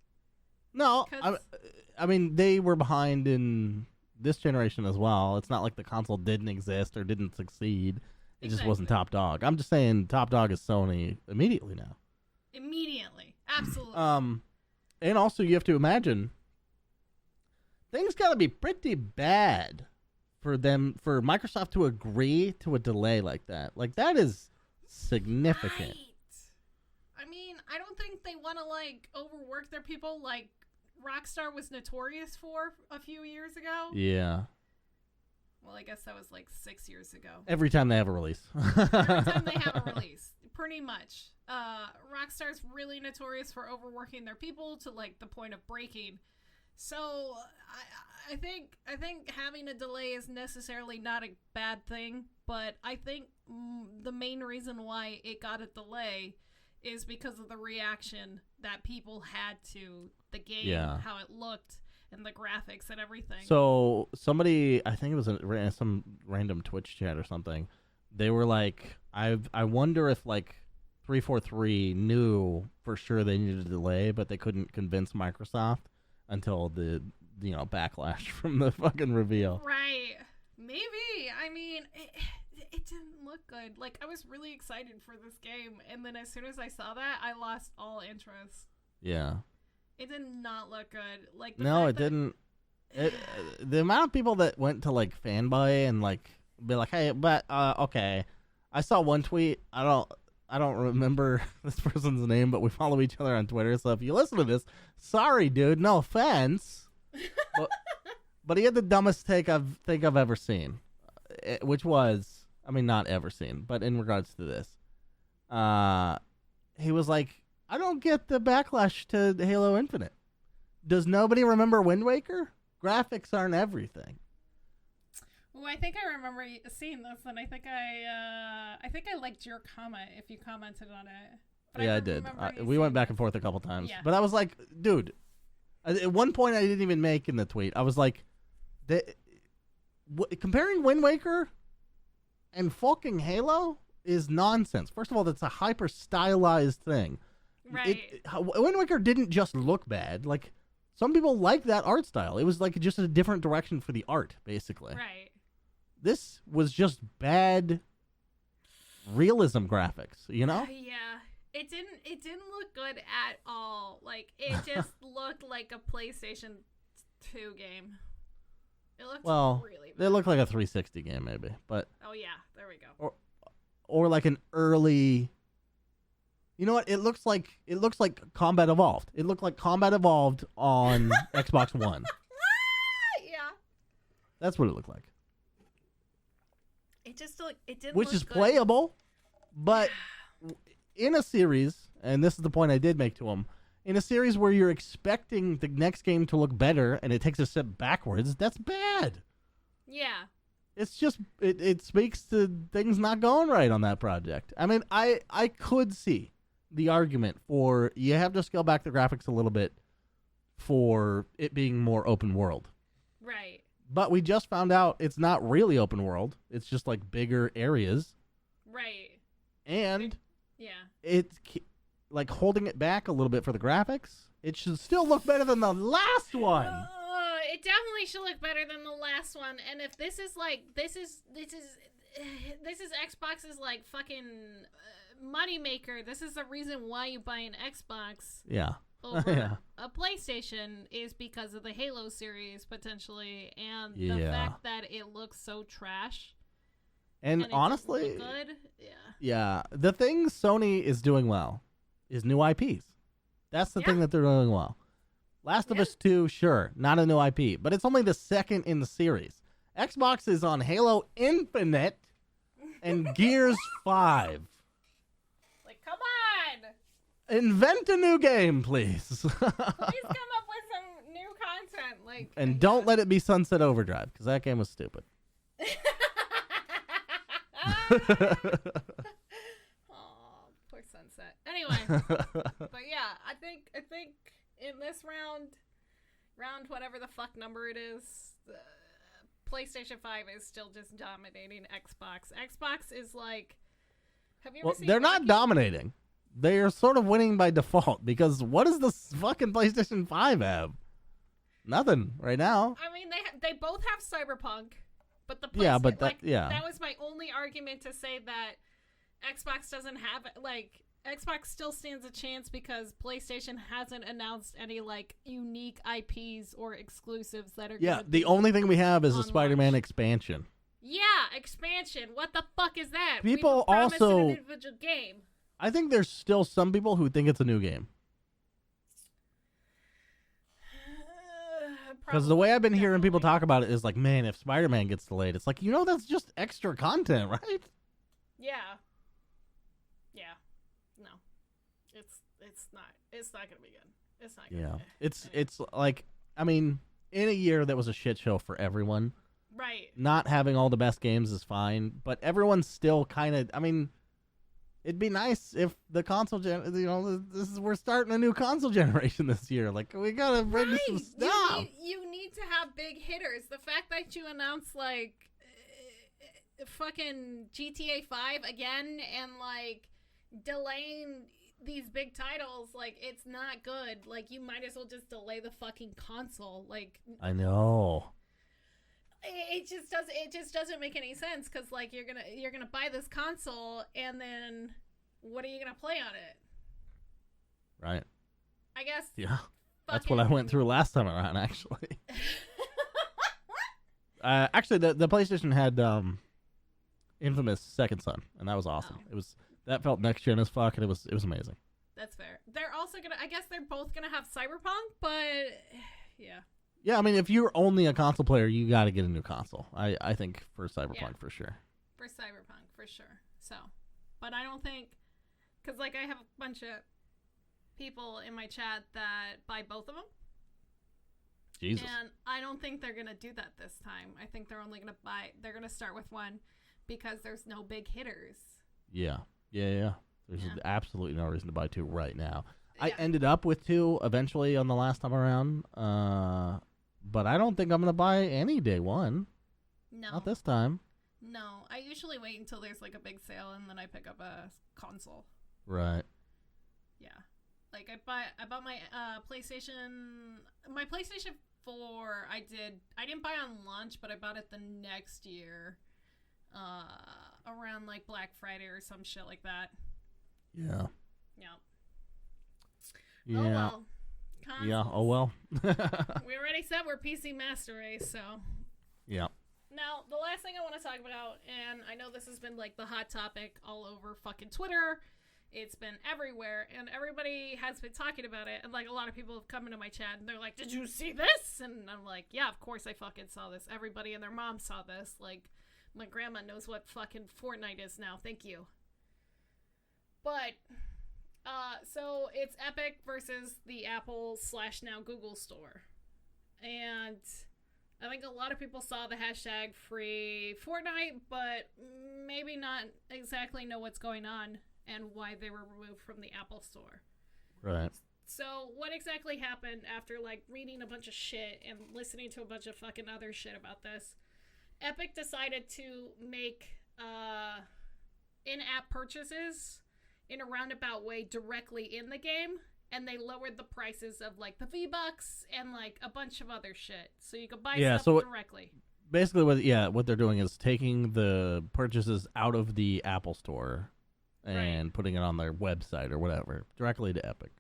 S2: No, I mean, they were behind in this generation as well. It's not like the console didn't exist or didn't succeed. It just wasn't top dog. I'm just saying top dog is Sony immediately now.
S1: Immediately. Absolutely.
S2: And also you have to imagine things got to be pretty bad for Microsoft to agree to a delay like that. Like, that is significant.
S1: Right. I mean, I don't think they want to like overwork their people like Rockstar was notorious for a few years ago.
S2: Yeah.
S1: Well, I guess that was like 6 years ago.
S2: Every time they have a release.
S1: Every time they have a release. Pretty much. Rockstar's really notorious for overworking their people to like the point of breaking. So I think having a delay is necessarily not a bad thing, but I think the main reason why it got a delay is because of the reaction that people had to the game, how it looked, and the graphics and everything.
S2: So somebody, I think it was some random Twitch chat or something, they were like, I wonder if like 343 knew for sure they needed a delay, but they couldn't convince Microsoft until the backlash from the fucking reveal.
S1: Right. Maybe. I mean, it didn't look good. Like, I was really excited for this game, and then as soon as I saw that, I lost all interest.
S2: Yeah.
S1: It did not look good. Like,
S2: no, it didn't. The amount of people that went to like fanboy and like be like, hey, but okay, I saw one tweet. I don't remember this person's name, but we follow each other on Twitter. So if you listen to this, sorry, dude, no offense, but he had the dumbest take I think I've ever seen, which was, I mean, not ever seen, but in regards to this, he was like, I don't get the backlash to Halo Infinite. Does nobody remember Wind Waker? Graphics aren't everything.
S1: Well, I think I remember seeing this, and I think I liked your comment if you commented on it. But
S2: yeah, I did. We went back and forth a couple times,
S1: yeah.
S2: But I was like, dude. At one point, I didn't even make in the tweet. I was like, comparing Wind Waker and fucking Halo is nonsense. First of all, that's a hyper stylized thing.
S1: Right.
S2: Wind Waker didn't just look bad. Like, some people like that art style. It was like just a different direction for the art, basically.
S1: Right.
S2: This was just bad realism graphics, you know?
S1: Yeah. It didn't look good at all. Like, it just looked like a PlayStation 2 game. It looked really bad.
S2: It looked like a 360 game, maybe. But
S1: oh yeah, there we go.
S2: Or like an early. You know what? It looks like Combat Evolved. It looked like Combat Evolved on Xbox One.
S1: Yeah.
S2: That's what it looked like.
S1: It just didn't.
S2: Which
S1: look
S2: is
S1: good.
S2: playable, but in a series, and this is the point I did make to him, in a series where you're expecting the next game to look better and it takes a step backwards, that's bad.
S1: Yeah.
S2: It's just it speaks to things not going right on that project. I mean, I could see the argument for you have to scale back the graphics a little bit for it being more open world.
S1: Right.
S2: But we just found out it's not really open world. It's just like bigger areas.
S1: Right.
S2: And
S1: yeah,
S2: it's like holding it back a little bit for the graphics. It should still look better than the last one.
S1: It definitely should look better than the last one. And if this is like this is Xbox's like fucking moneymaker. This is the reason why you buy an Xbox.
S2: Yeah.
S1: Over a PlayStation is because of the Halo series potentially, and the fact that it looks so trash.
S2: And honestly,
S1: good.
S2: Yeah. The thing Sony is doing well is new IPs. That's the thing that they're doing well. Last of Us 2, sure, not a new IP, but it's only the second in the series. Xbox is on Halo Infinite and Gears 5.
S1: Like, come on!
S2: Invent a new game, please.
S1: Please come up with some new content. Like,
S2: and don't let it be Sunset Overdrive, because that game was stupid.
S1: Oh, poor Sunset. Anyway, but yeah, I think in this round whatever the fuck number it is, PlayStation 5 is still just dominating Xbox. Xbox is like, have you ever seen?
S2: They're not dominating. They are sort of winning by default because what does this fucking PlayStation 5 have? Nothing right now.
S1: I mean, they both have Cyberpunk, but the PlayStation, that was my only argument to say that Xbox doesn't have Xbox still stands a chance because PlayStation hasn't announced any unique IPs or exclusives that are
S2: the only thing we have is a Spider-Man expansion.
S1: Yeah, expansion. What the fuck is that?
S2: People
S1: we promised
S2: also
S1: an individual game.
S2: I think there's still some people who think it's a new game. Because the way I've been hearing people talk about it is like, man, if Spider-Man gets delayed, it's like, that's just extra content, right?
S1: Yeah. Yeah. No. It's not gonna be good. It's not gonna be good.
S2: It's like, I mean, in a year that was a shit show for everyone.
S1: Right.
S2: Not having all the best games is fine, but everyone's still kind of, I mean, it'd be nice if the console we're starting a new console generation this year. Like, we gotta bring some stuff.
S1: You need to have big hitters. The fact that you announce fucking GTA 5 again and delaying these big titles, it's not good. You might as well just delay the fucking console.
S2: I know.
S1: It just doesn't make any sense because you're gonna buy this console and then what are you gonna play on it?
S2: Right.
S1: I guess.
S2: Yeah. That's what I went through last time around, actually. Actually, the PlayStation had Infamous Second Son, and that was awesome.
S1: Oh.
S2: That felt next gen as fuck, and it was amazing.
S1: That's fair. They're also I guess they're both gonna have Cyberpunk, but yeah.
S2: Yeah, I mean, if you're only a console player, you got to get a new console. I think for Cyberpunk for sure.
S1: For Cyberpunk for sure. So, but I don't think, because I have a bunch of people in my chat that buy both of them.
S2: Jesus.
S1: And I don't think they're gonna do that this time. I think they're only they're gonna start with one because there's no big hitters.
S2: Yeah. There's absolutely no reason to buy two right now.
S1: Yeah.
S2: I ended up with two eventually on the last time around. But I don't think I'm going to buy any day one.
S1: No.
S2: Not this time.
S1: No. I usually wait until there's a big sale and then I pick up a console.
S2: Right.
S1: Yeah. I bought my PlayStation 4. I didn't buy on launch, but I bought it the next year. Around Black Friday or some shit like that.
S2: Yeah.
S1: Yeah.
S2: Yeah.
S1: Oh well. Consoles.
S2: Yeah. Oh well.
S1: We already said we're PC Master Race, so.
S2: Yeah.
S1: Now, the last thing I want to talk about, and I know this has been the hot topic all over fucking Twitter. It's been everywhere, and everybody has been talking about it. And a lot of people have come into my chat, and they're like, "Did you see this?" And I'm like, "Yeah, of course I fucking saw this. Everybody and their mom saw this. My grandma knows what fucking Fortnite is now. Thank you." But. So it's Epic versus the Apple / now Google store. And I think a lot of people saw the hashtag free Fortnite, but maybe not exactly know what's going on and why they were removed from the Apple store.
S2: Right.
S1: So what exactly happened after reading a bunch of shit and listening to a bunch of fucking other shit about this? Epic decided to make in-app purchases in a roundabout way directly in the game, and they lowered the prices of the V-Bucks and a bunch of other shit, so you could buy stuff directly.
S2: Basically, what they're doing is taking the purchases out of the Apple store and putting it on their website or whatever directly to Epic.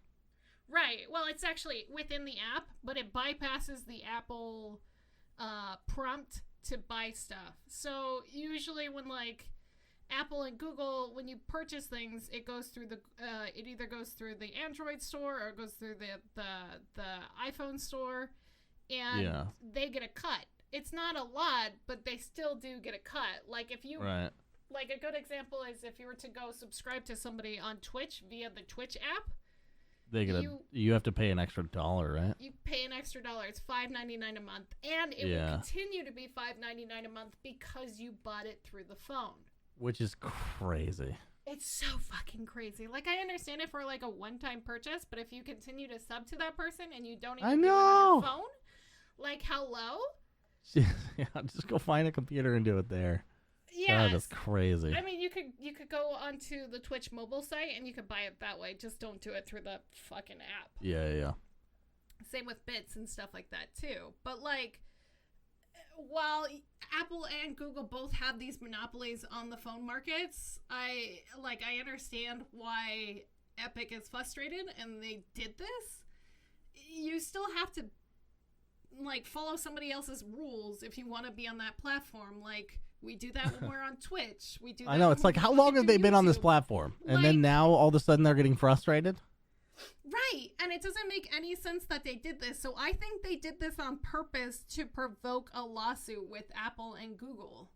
S1: Right. Well, it's actually within the app, but it bypasses the Apple prompt to buy stuff. So usually when Apple and Google, when you purchase things, it goes through it either goes through the Android store or it goes through the iPhone store, and they get a cut. It's not a lot, but they still do get a cut. If you a good example is if you were to go subscribe to somebody on Twitch via the Twitch app,
S2: you have to pay an extra $1, right?
S1: You pay an extra $1. It's $5.99 a month, and it will continue to be $5.99 a month because you bought it through the phone.
S2: Which is crazy.
S1: It's so fucking crazy. Like, I understand it for, like, a one-time purchase, but if you continue to sub to that person and you don't even do it on your phone, like, hello?
S2: Yeah, just go find a computer and do it there.
S1: Yeah,
S2: that's crazy.
S1: I mean, you could go onto the Twitch mobile site and you could buy it that way. Just don't do it through the fucking app.
S2: Yeah.
S1: Same with bits and stuff like that too. But like, while Apple and Google both have these monopolies on the phone markets, I understand why Epic is frustrated and they did this. You still have to like follow somebody else's rules if you want to be on that platform. Like, we do that when we're on Twitch. We do that.
S2: I know. It's like, how long have they been on this platform? And then now all of a sudden they're getting frustrated?
S1: Right. And it doesn't make any sense that they did this. So I think they did this on purpose to provoke a lawsuit with Apple and Google.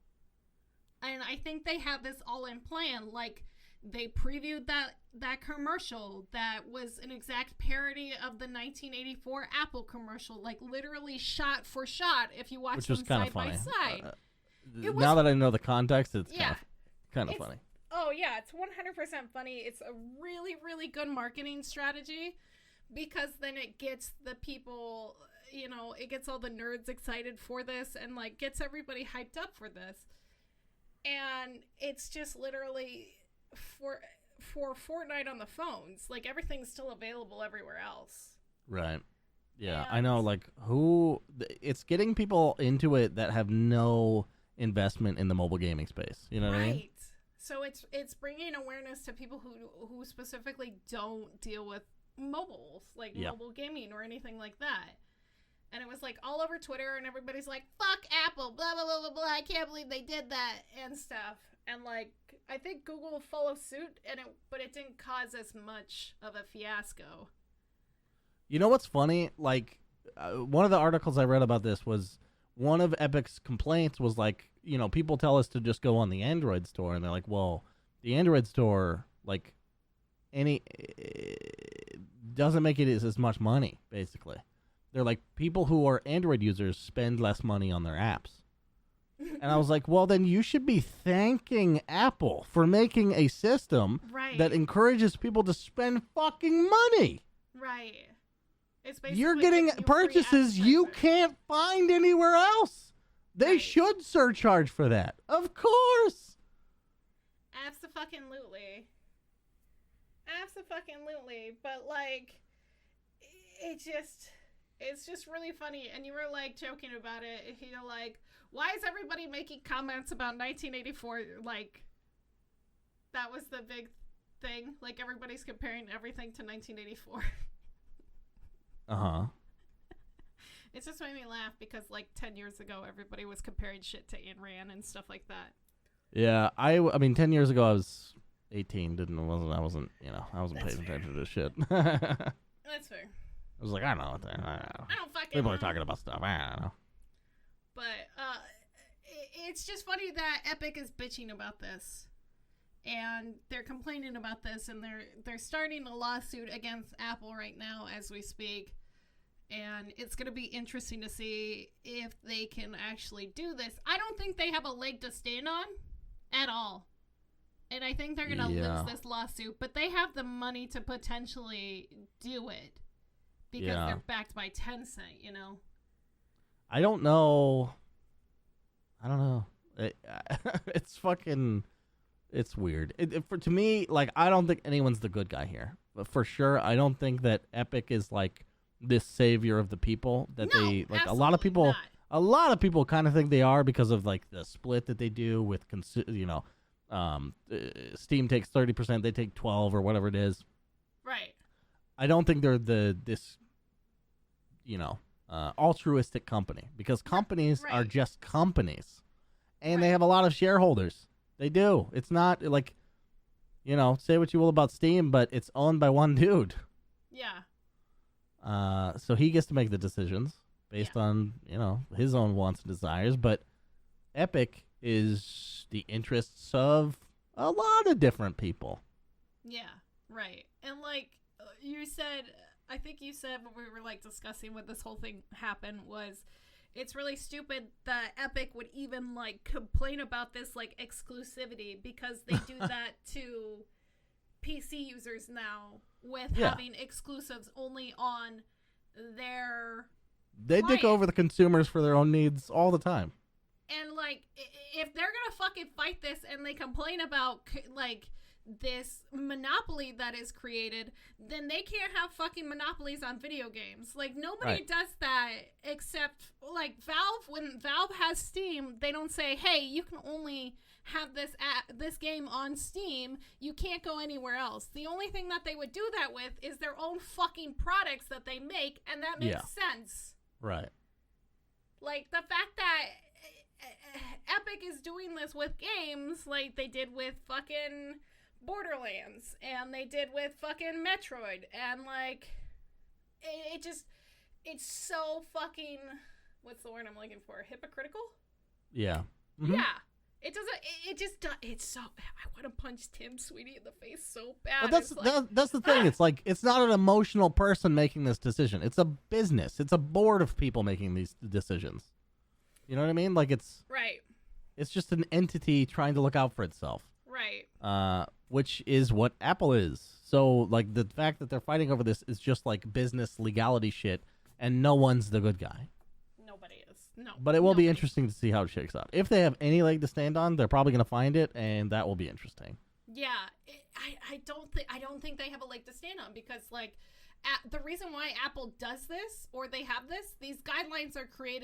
S1: And I think they have this all in plan. Like, they previewed that commercial that was an exact parody of the 1984 Apple commercial, like literally shot for shot if you watch them side by side.
S2: Now that I know the context, it's kind of funny.
S1: Oh, yeah, it's 100% funny. It's a really, really good marketing strategy because then it gets the people, it gets all the nerds excited for this and, like, gets everybody hyped up for this. And it's just literally for Fortnite on the phones. Like, everything's still available everywhere else.
S2: Right. Yeah, I know, like, it's getting people into it that have no investment in the mobile gaming space. You know what I mean?
S1: Right. So it's bringing awareness to people who specifically don't deal with mobiles, like mobile gaming or anything like that. And it was like all over Twitter, and everybody's like, "Fuck Apple, blah blah blah blah blah." I can't believe they did that and stuff. And like, I think Google will follow suit, but it didn't cause as much of a fiasco.
S2: You know what's funny? Like, one of the articles I read about this was one of Epic's complaints was like, people tell us to just go on the Android store, and they're like, well, the Android store, like, doesn't make it as much money, basically. They're like, people who are Android users spend less money on their apps. And I was like, well, then you should be thanking Apple for making a system that encourages people to spend fucking money.
S1: Right.
S2: You're getting purchases you can't find anywhere else. They should surcharge for that. Of course.
S1: Abso-fucking-lutely. But, like, it's just really funny. And you were, like, joking about it. Like, why is everybody making comments about 1984? Like, that was the big thing. Like, everybody's comparing everything to 1984.
S2: Uh-huh.
S1: It just made me laugh because, like, 10 years ago, everybody was comparing shit to Ayn Rand and stuff like that.
S2: Yeah, I mean, 10 years ago, I was 18. I wasn't paying attention to this shit.
S1: That's fair.
S2: I was like, I don't know what that. I
S1: don't fucking
S2: People
S1: know.
S2: are talking about stuff. I don't know.
S1: But it's just funny that Epic is bitching about this. And they're complaining about this, and they're starting a lawsuit against Apple right now as we speak. And it's going to be interesting to see if they can actually do this. I don't think they have a leg to stand on at all. And I think they're going to lose this lawsuit. But they have the money to potentially do it. Because they're backed by Tencent,
S2: I don't know. It's weird. To me, like, I don't think anyone's the good guy here. But for sure, I don't think that Epic is, like, this savior of the people that they like. A lot of people kind of think they are because of like the split that they do with Steam takes 30%, they take 12 or whatever it is.
S1: Right.
S2: I don't think they're this altruistic company, because companies are just companies, and they have a lot of shareholders. They do. It's not like, say what you will about Steam, but it's owned by one dude.
S1: Yeah.
S2: So he gets to make the decisions based on, his own wants and desires. But Epic is the interests of a lot of different people.
S1: Yeah, right. And like you said, I think you said when we were like discussing when this whole thing happened was it's really stupid that Epic would even like complain about this like exclusivity, because they do that to PC users now with having exclusives only on their
S2: They dick over the consumers for their own needs all the time.
S1: And like, if they're gonna fucking fight this and they complain about like this monopoly that is created, then they can't have fucking monopolies on video games. Like, nobody does that except like Valve. When Valve has Steam, they don't say, hey, you can only have this game on Steam, you can't go anywhere else. The only thing that they would do that with is their own fucking products that they make, and that makes sense.
S2: Right.
S1: Like, the fact that Epic is doing this with games, like they did with fucking Borderlands, and they did with fucking Metroid, and like it's so fucking, what's the word I'm looking for, hypocritical?
S2: Yeah.
S1: Mm-hmm. Yeah. It's so, I want to punch Tim Sweeney in the face so bad.
S2: Well, that's the thing. It's like, it's not an emotional person making this decision. It's a business. It's a board of people making these decisions. You know what I mean? Like, it's just an entity trying to look out for itself.
S1: Right.
S2: Which is what Apple is. So, like, the fact that they're fighting over this is just like business legality shit, and no one's the good guy.
S1: Nobody is. No.
S2: But it will be interesting to see how it shakes out. If they have any leg to stand on, they're probably going to find it, and that will be interesting.
S1: Yeah, I don't think they have a leg to stand on, because like the reason why Apple does this, or they have this, these guidelines are create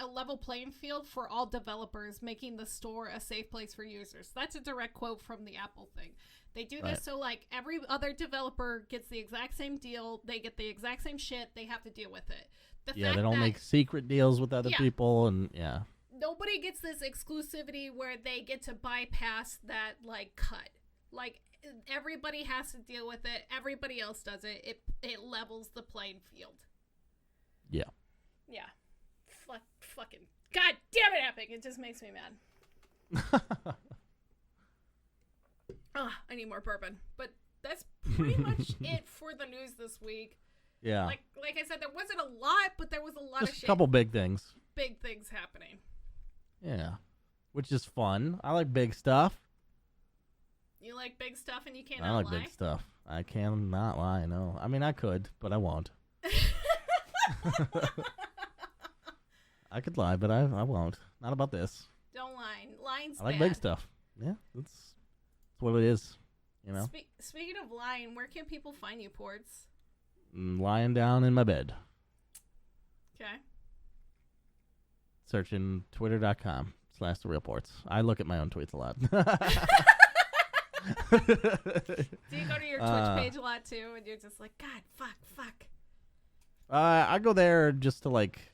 S1: a level playing field for all developers, making the store a safe place for users. That's a direct quote from the Apple thing. They do this so like every other developer gets the exact same deal, they get the exact same shit, they have to deal with it. They don't make secret deals with other people, and nobody gets this exclusivity where they get to bypass that like cut. Like, everybody has to deal with it. Everybody else does it. It levels the playing field.
S2: Yeah.
S1: Yeah. Fucking God damn it, Epic! It just makes me mad. I need more bourbon. But that's pretty much it for the news this week.
S2: Yeah.
S1: Like I said, there wasn't a lot, but there was a lot of shit.
S2: A couple big things.
S1: Big things happening.
S2: Yeah. Which is fun. I like big stuff.
S1: You like big stuff, and you cannot lie?
S2: I like big stuff. I cannot lie, no. I mean, I could, but I won't. I could lie, but I won't. Not about this.
S1: Don't lie. Lying's
S2: I like
S1: bad.
S2: big stuff. Yeah, that's what it is. You know.
S1: Speaking of lying, where can people find you, Portz?
S2: Lying down in my bed.
S1: Okay.
S2: Searching twitter.com/therealportz. I look at my own tweets a lot.
S1: Do you go to your Twitch page a lot too, and you're just like, God, fuck?
S2: I go there just to like,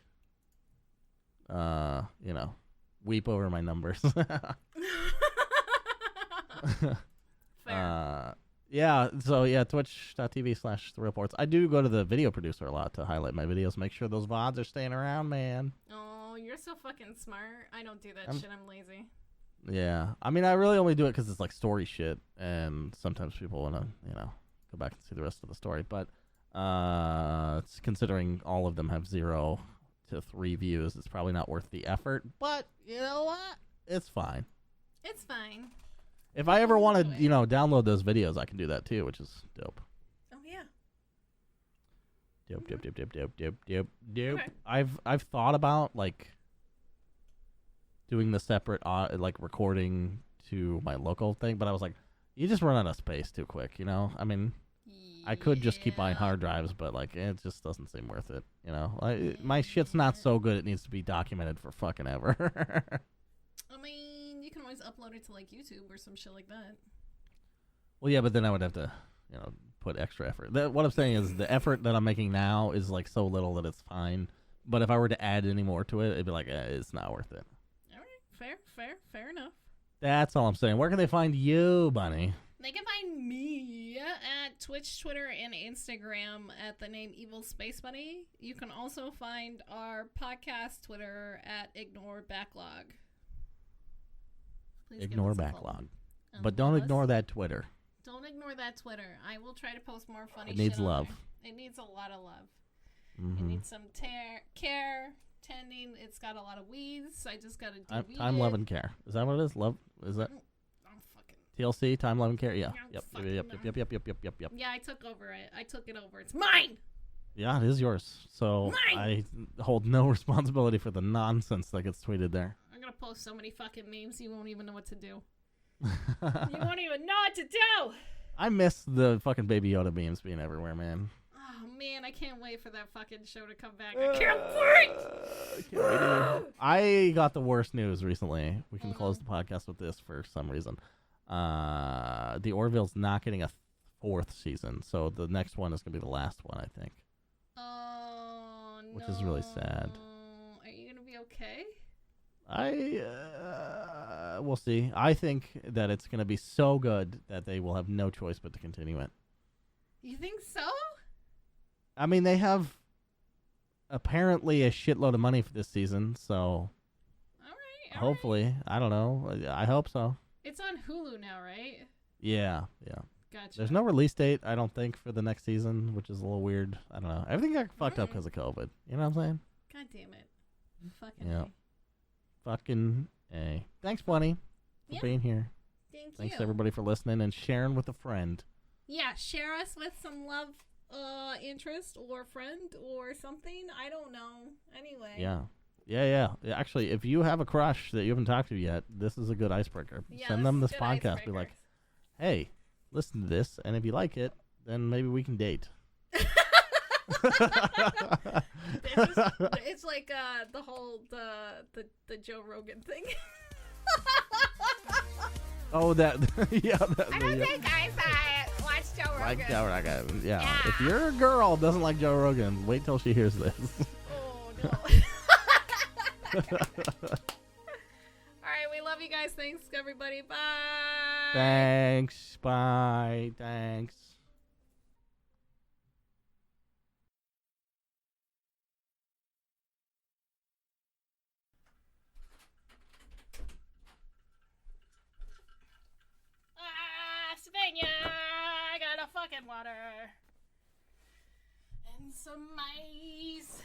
S2: weep over my numbers.
S1: Fair.
S2: Twitch.tv/therealportz. I do go to the video producer a lot to highlight my videos, make sure those VODs are staying around, man.
S1: Oh, you're so fucking smart. I don't do that shit. I'm lazy.
S2: Yeah. I mean, I really only do it because it's like story shit, and sometimes people want to, go back and see the rest of the story. But it's considering all of them have 0 to 3 views, it's probably not worth the effort. But you know what? It's fine.
S1: It's fine.
S2: If I ever want to, download those videos, I can do that too, which is dope.
S1: Oh yeah.
S2: Dope.
S1: Okay.
S2: I've thought about like doing the separate like recording to my local thing, but I was like, you just run out of space too quick, I mean, I could just keep buying hard drives, but like it just doesn't seem worth it, my shit's not so good it needs to be documented for fucking ever.
S1: I mean, you can always upload it to like YouTube or some shit like that.
S2: Well, yeah, but then I would have to put extra effort. What I'm saying is the effort that I'm making now is like so little that it's fine, but if I were to add any more to it, it'd be like it's not worth it.
S1: Fair enough.
S2: That's all I'm saying. Where can they find you, Bunny?
S1: They can find me at Twitch, Twitter, and Instagram at the name Evil Space Bunny. You can also find our podcast Twitter at Ignore Backlog. Please
S2: ignore Backlog. But don't ignore that Twitter.
S1: Don't ignore that Twitter. I will try to post more funny shit.
S2: It needs love.
S1: It needs a lot of love.
S2: Mm-hmm.
S1: It needs some care. tending. It's got a lot of weeds. I just gotta do
S2: Time, Love, and Care. Is that what it is? Love? Is that
S1: I'm fucking.
S2: TLC? Time, Love, and Care? Yeah. Yep.
S1: Yep. Yeah, I took over it. I took it over. It's mine.
S2: Yeah, it is yours. So
S1: Mine!
S2: I hold no responsibility for the nonsense that gets tweeted there.
S1: I'm gonna post so many fucking memes you won't even know what to do. You won't even know what to do!
S2: I miss the fucking Baby Yoda memes being everywhere, man.
S1: Oh man, I can't wait for that fucking show to come back. I can't wait!
S2: I got the worst news recently. We can close the podcast with this for some reason. The Orville's not getting a 4th season, so the next one is going to be the last one, I think.
S1: Oh, no.
S2: Which is really sad.
S1: Are you going to be okay?
S2: We'll see. I think that it's going to be so good that they will have no choice but to continue it.
S1: You think so?
S2: I mean, they have apparently a shitload of money for this season, so
S1: All right.
S2: hopefully. I don't know. I hope so.
S1: It's on Hulu now, right?
S2: Yeah.
S1: Gotcha.
S2: There's no release date, I don't think, for the next season, which is a little weird. I don't know. Everything got fucked up because of COVID. You know what I'm saying?
S1: God damn it. Fucking
S2: Yeah.
S1: A.
S2: Fucking A. Thanks, Bunny, for being here. Thanks everybody for listening and sharing with a friend.
S1: Yeah, share us with some love, interest, or friend, or something. I don't know. Anyway.
S2: Yeah. Actually, if you have a crush that you haven't talked to yet, this is a good icebreaker.
S1: Yeah,
S2: Send them this podcast. Be like, hey, listen to this, and if you like it, then maybe we can date.
S1: It's like the whole the Joe Rogan thing.
S2: Oh, that yeah.
S1: I don't think I saw it. Watch Joe Rogan.
S2: Like Joe Rogan. Yeah. If your girl doesn't like Joe Rogan, wait till she hears this.
S1: Oh no. Alright, we love you guys. Thanks everybody. Bye.
S2: Thanks. Bye. Thanks.
S1: Sylvania, I got a fucking water and some mice.